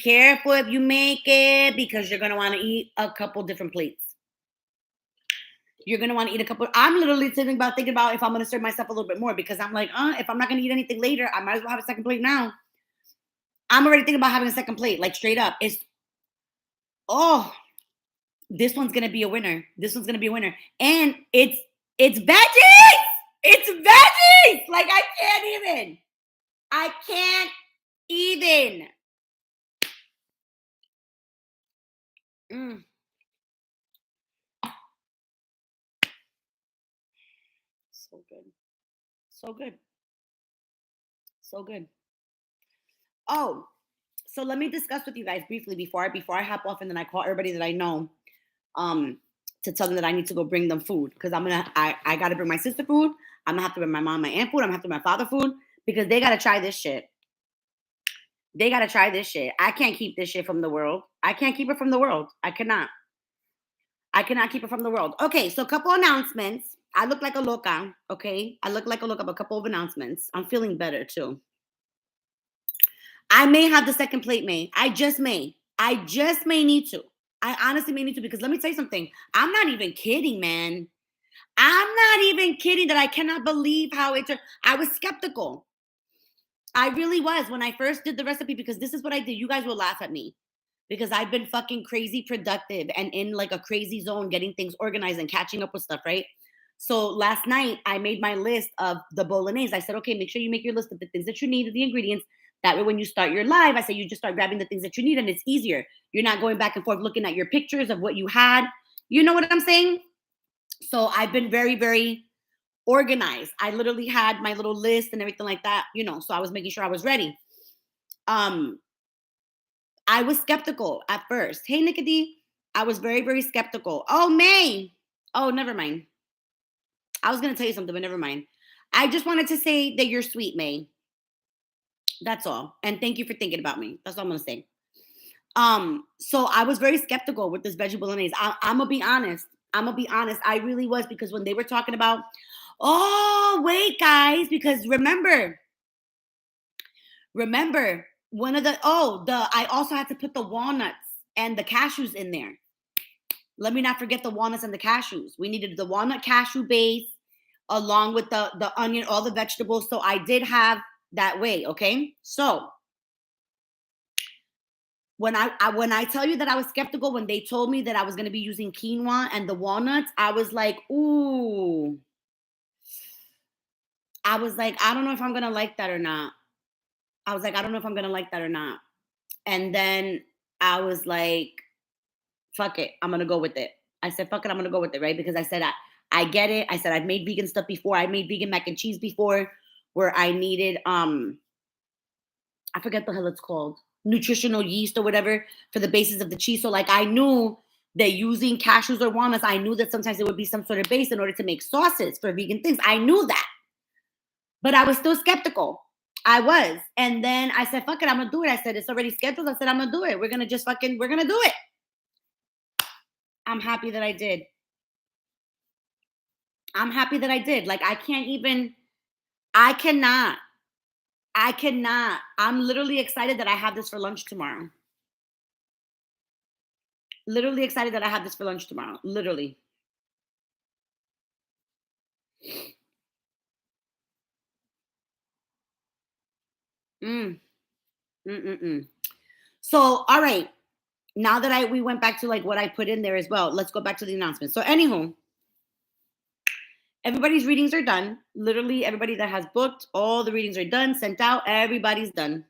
careful if you make it because you're gonna want to eat a couple different plates. You're gonna want to eat a couple. I'm literally thinking about if I'm gonna serve myself a little bit more because I'm like, if I'm not gonna eat anything later, I might as well have a second plate now. I'm already thinking about having a second plate, like straight up. Oh, this one's gonna be a winner. This one's gonna be a winner, and it's veggies. It's veggies. Like I can't even. I can't even. Mm. So good. So good. So good. Oh, so let me discuss with you guys briefly before I hop off and then I call everybody that I know um to tell them that I need to go bring them food because I gotta bring my sister food. I'm gonna have to bring my mom, my aunt food. I'm gonna have to bring my father food because they gotta try this shit. They gotta try this shit. I can't keep this shit from the world. I can't keep it from the world. I cannot. I cannot keep it from the world. Okay, so a couple announcements. I look like a loca. Okay, I look like a loca. But a couple of announcements. I'm feeling better too. I may have the second plate made. I just may. I just may need to. I honestly may need to because let me tell you something. I'm not even kidding, man. I'm not even kidding that I cannot believe how it turned. I was skeptical. I really was when I first did the recipe because this is what I did. You guys will laugh at me because I've been fucking crazy productive and in like a crazy zone, getting things organized and catching up with stuff, right? So last night I made my list of the bolognese. I said, okay, make sure you make your list of the things that you need, of the ingredients. That way, when you start your live, I say you just start grabbing the things that you need and it's easier. You're not going back and forth looking at your pictures of what you had. You know what I'm saying? So I've been very, very organized. I literally had my little list and everything like that, so I was making sure I was ready. Um, I was skeptical at first. Hey, Nickety, I was very, very skeptical. Oh, May. Oh, never mind. I was going to tell you something, but never mind. I just wanted to say that you're sweet, May. That's all. And thank you for thinking about me. That's all I'm going to say. So I was very skeptical with this veggie bolognese. I'm going to be honest. I really was because when they were talking about, oh, wait, guys, because remember, I also had to put the walnuts and the cashews in there. Let me not forget the walnuts and the cashews. We needed the walnut cashew base along with the onion, all the vegetables. So I did have that way. Okay. So when I tell you that I was skeptical when they told me that I was going to be using quinoa and the walnuts, I was like, ooh. I was like, I don't know if I'm going to like that or not. And then I was like, fuck it, I'm gonna go with it. I said, fuck it, I'm gonna go with it, right? Because I said, I get it. I said, I've made vegan stuff before. I made vegan mac and cheese before where I needed, I forget the hell it's called, nutritional yeast or whatever for the basis of the cheese. So like I knew that using cashews or walnuts, I knew that sometimes it would be some sort of base in order to make sauces for vegan things. I knew that. But I was still skeptical. I was. And then I said, fuck it, I'm gonna do it. I said, it's already scheduled. I said, I'm gonna do it. We're gonna do it. I'm happy that I did. Like I cannot. I'm literally excited that I have this for lunch tomorrow. Literally. Mm. Mm-mm-mm. So, all right. Now that we went back to like what I put in there as well, let's go back to the announcement. So, anywho, everybody's readings are done. Literally, everybody that has booked, all the readings are done, sent out. Everybody's done.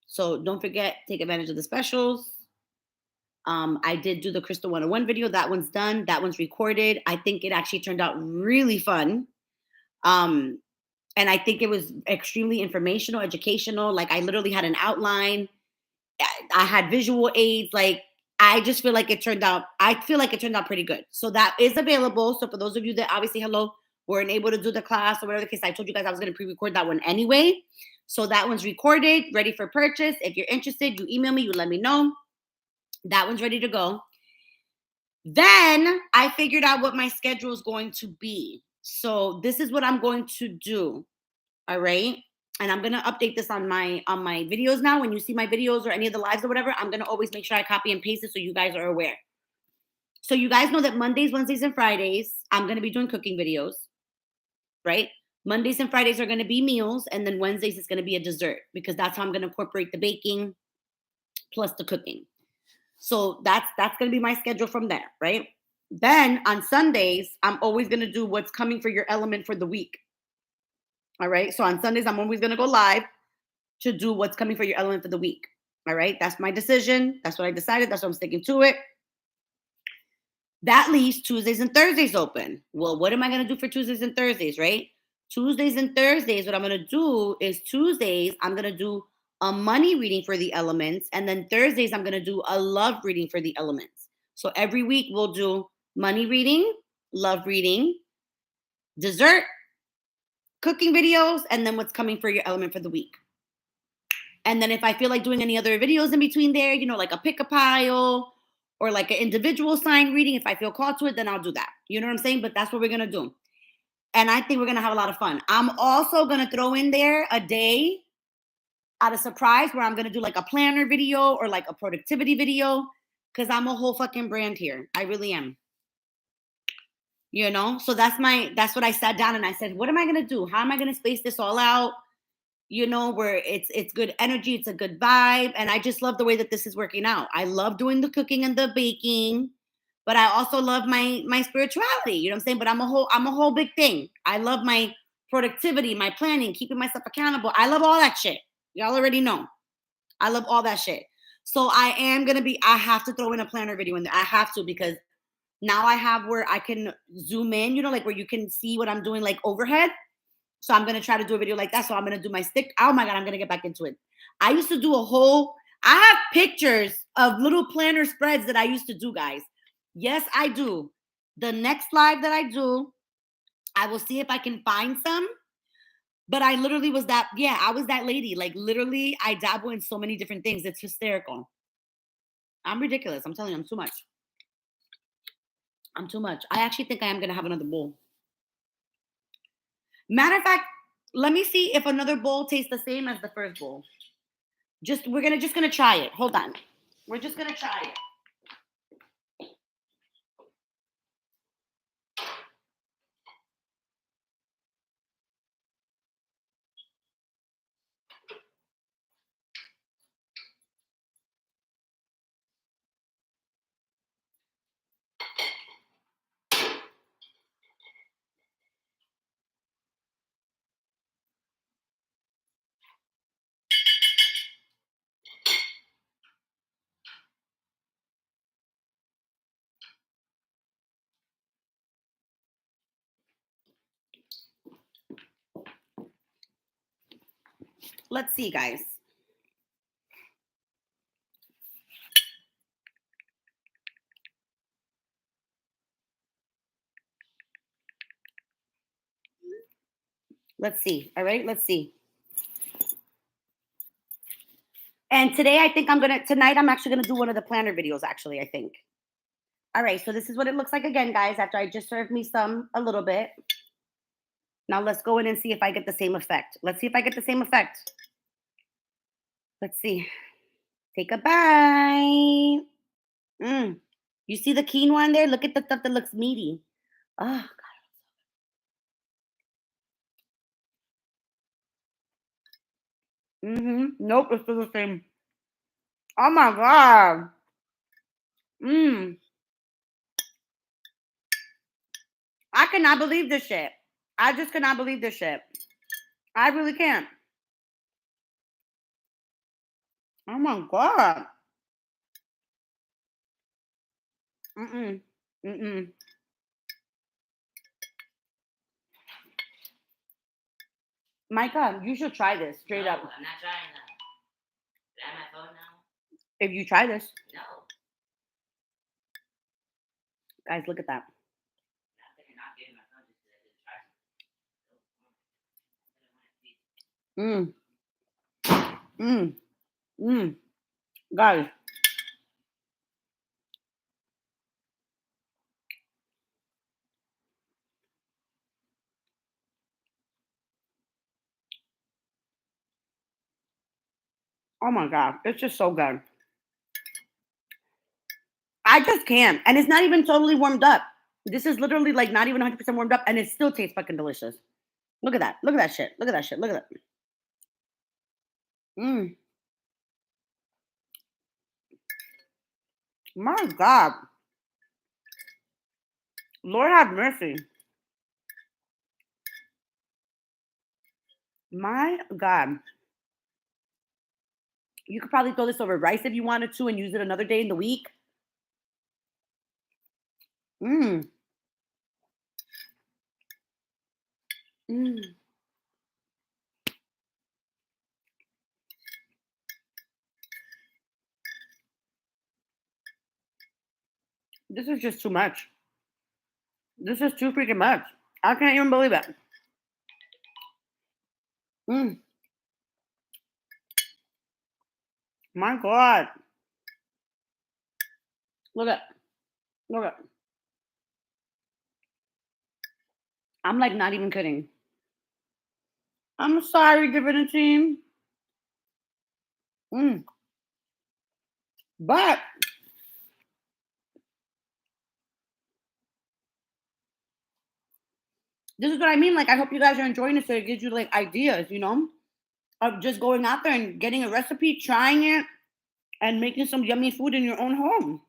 So, don't forget, take advantage of the specials. I did do the Crystal 101 video. That one's done. That one's recorded. I think it actually turned out really fun. And I think it was extremely informational, educational. Like I literally had an outline. I had visual aids. Like I just feel like it turned out pretty good. So that is available. So for those of you that obviously weren't able to do the class or whatever the case, I told you guys I was going to pre-record that one anyway. So that one's recorded, ready for purchase. If you're interested, you email me, you let me know. That one's ready to go. Then I figured out what my schedule is going to be. So this is what I'm going to do. All right. And I'm going to update this on my videos now. When you see my videos or any of the lives or whatever, I'm going to always make sure I copy and paste it so you guys are aware. So you guys know that Mondays, Wednesdays, and Fridays, I'm going to be doing cooking videos, right? Mondays and Fridays are going to be meals. And then Wednesdays is going to be a dessert because that's how I'm going to incorporate the baking plus the cooking. So that's going to be my schedule from there, right? Then on Sundays, I'm always going to do what's coming for your element for the week. All right. So on Sundays, I'm always going to go live to do what's coming for your element for the week. All right. That's my decision. That's what I decided. That's what I'm sticking to it. That leaves Tuesdays and Thursdays open. Well, what am I going to do for Tuesdays and Thursdays, right? Tuesdays and Thursdays, what I'm going to do is Tuesdays, I'm going to do a money reading for the elements. And then Thursdays, I'm going to do a love reading for the elements. So every week we'll do money reading, love reading, dessert, cooking videos, and then what's coming for your element for the week. And then if I feel like doing any other videos in between there, like a pick a pile or like an individual sign reading, if I feel called to it, then I'll do that. You know what I'm saying? But that's what we're going to do. And I think we're going to have a lot of fun. I'm also going to throw in there a day at a surprise where I'm gonna do like a planner video or like a productivity video because I'm a whole fucking brand here. I really am. You know, so that's what I sat down and I said, what am I gonna do? How am I gonna space this all out? You know, where it's good energy, it's a good vibe, and I just love the way that this is working out. I love doing the cooking and the baking, but I also love my spirituality. You know what I'm saying? But I'm a whole big thing. I love my productivity, my planning, keeping myself accountable. I love all that shit. Y'all already know. I love all that shit. So I have to throw in a planner video in there. I have to because now I have where I can zoom in, you know, like where you can see what I'm doing like overhead. So I'm gonna try to do a video like that. So I'm gonna do my stick. Oh my god, I'm gonna get back into it. I used to do a whole. I have pictures of little planner spreads that I used to do, guys. Yes, I do. The next live that I do, I will see if I can find some. But I literally was that. Yeah, I was that lady. Like literally, I dabble in so many different things. It's hysterical. I'm ridiculous. I'm telling you, I'm too much. I'm too much. I actually think I am gonna have another bowl. Matter of fact, let me see if another bowl tastes the same as the first bowl. We're just gonna try it. Hold on. We're just gonna try it. Let's see, guys. Let's see. All right, let's see. And today tonight I'm actually gonna do one of the planner videos, actually, I think. All right, so this is what it looks like again, guys, after I just served me some a little bit. Now let's go in and see if I get the same effect. Let's see if I get the same effect. Let's see. Take a bite. Mm. You see the quinoa in there? Look at the stuff that looks meaty. Oh, Nope, it's still the same. Oh my god. Mm. I cannot believe this shit. I just cannot believe this shit. I really can't. Oh my god. Mm-mm. Mm-mm. Micah, you should try this straight No, up. I'm not trying that. Is that my phone now? If you try this, No. guys, look at that. I'm thinking not getting my phone just to try something. Mm. Mm. Guys, oh my god, it's just so good. I just can't. And it's not even totally warmed up. This is literally like not even 100% warmed up, and it still tastes fucking delicious. Look at that. Look at that shit. Look at that shit. Look at that. Mm. My God. Lord have mercy. My God. You could probably throw this over rice if you wanted to and use it another day in the week. Mm. Mm. This is just too much. This is too freaking much. I can't even believe it. Mm. My God. Look at, look at. I'm like not even kidding. I'm sorry, Divinity. Mm. But this is what I mean. Like, I hope you guys are enjoying it, so it gives you like ideas, of just going out there and getting a recipe, trying it, and making some yummy food in your own home.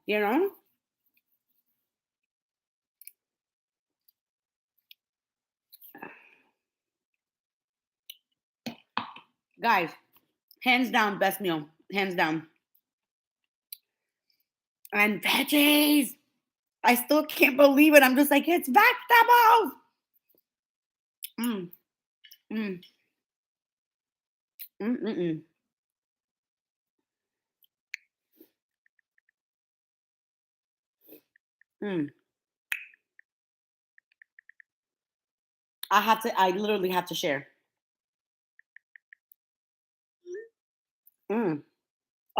Guys, hands down, best meal. Hands down. And veggies. I still can't believe it. I'm just like, it's vegetables. Mm, mm, mm, mm, mm. Mm. I literally have to share. Mm.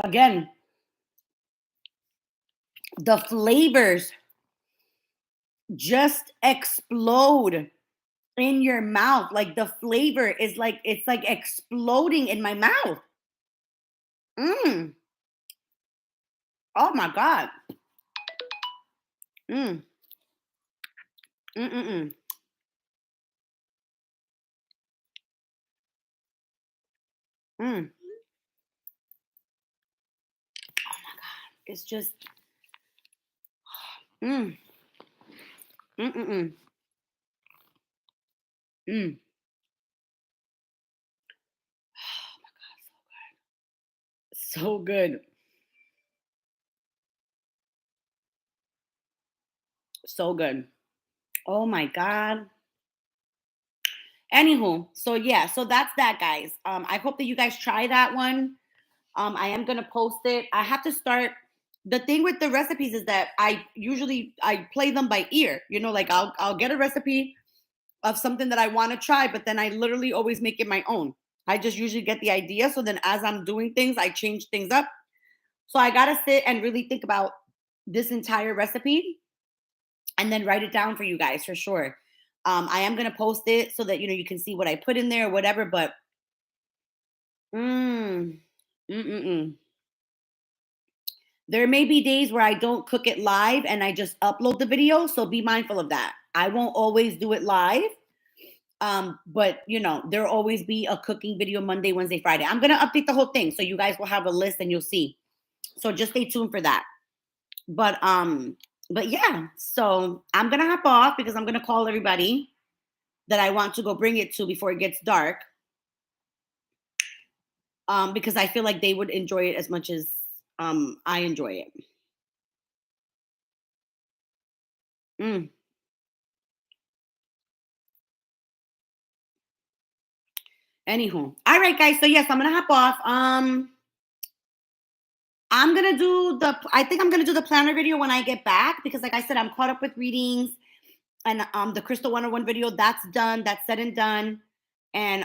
Again, the flavors just explode in your mouth. Like the flavor is like, it's like exploding in my mouth. Mm. Oh my God. Mm. Mm, mm, mm. Mm. It's just, mm. Mm, mm, mm. Mm. So good. So good. Oh my God. Anywho, so yeah, so that's that, guys. I hope that you guys try that one. I am gonna post it. I have to start. The thing with the recipes is that I play them by ear. Like I'll get a recipe of something that I want to try, but then I literally always make it my own. I just usually get the idea. So then as I'm doing things, I change things up. So I gotta sit and really think about this entire recipe and then write it down for you guys for sure. I am gonna post it so that you can see what I put in there or whatever. But mm, mm-mm-mm. There may be days where I don't cook it live and I just upload the video. So be mindful of that. I won't always do it live. But there'll always be a cooking video Monday, Wednesday, Friday. I'm gonna update the whole thing so you guys will have a list and you'll see. So just stay tuned for that. But yeah, so I'm gonna hop off because I'm gonna call everybody that I want to go bring it to before it gets dark. Because I feel like they would enjoy it as much as I enjoy it. Mm. Anywho, all right, guys. So yes, I'm gonna hop off. I'm gonna do the. I think I'm gonna do the planner video when I get back because, like I said, I'm caught up with readings and the Crystal 101 video. That's done. That's said and done. And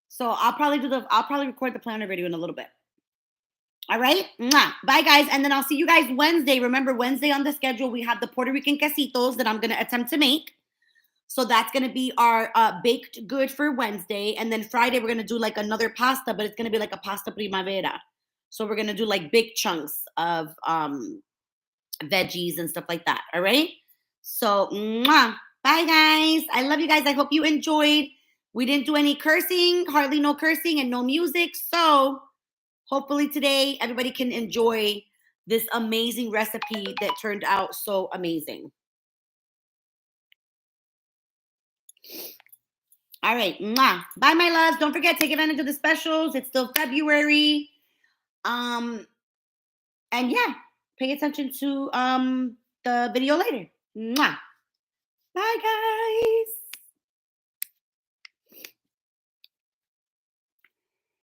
so I'll probably record the planner video in a little bit. All right. Mwah. Bye, guys. And then I'll see you guys Wednesday. Remember, Wednesday on the schedule, we have the Puerto Rican quesitos that I'm going to attempt to make. So that's going to be our baked good for Wednesday. And then Friday, we're going to do like another pasta, but it's going to be like a pasta primavera. So we're going to do like big chunks of veggies and stuff like that. All right. So, mwah. Bye, guys. I love you guys. I hope you enjoyed. We didn't do any cursing, hardly no cursing and no music. So, hopefully today everybody can enjoy this amazing recipe that turned out so amazing. All right. Mwah. Bye, my loves. Don't forget, take advantage of the specials. It's still February. Um, and yeah, pay attention to the video later. Mwah. Bye, guys.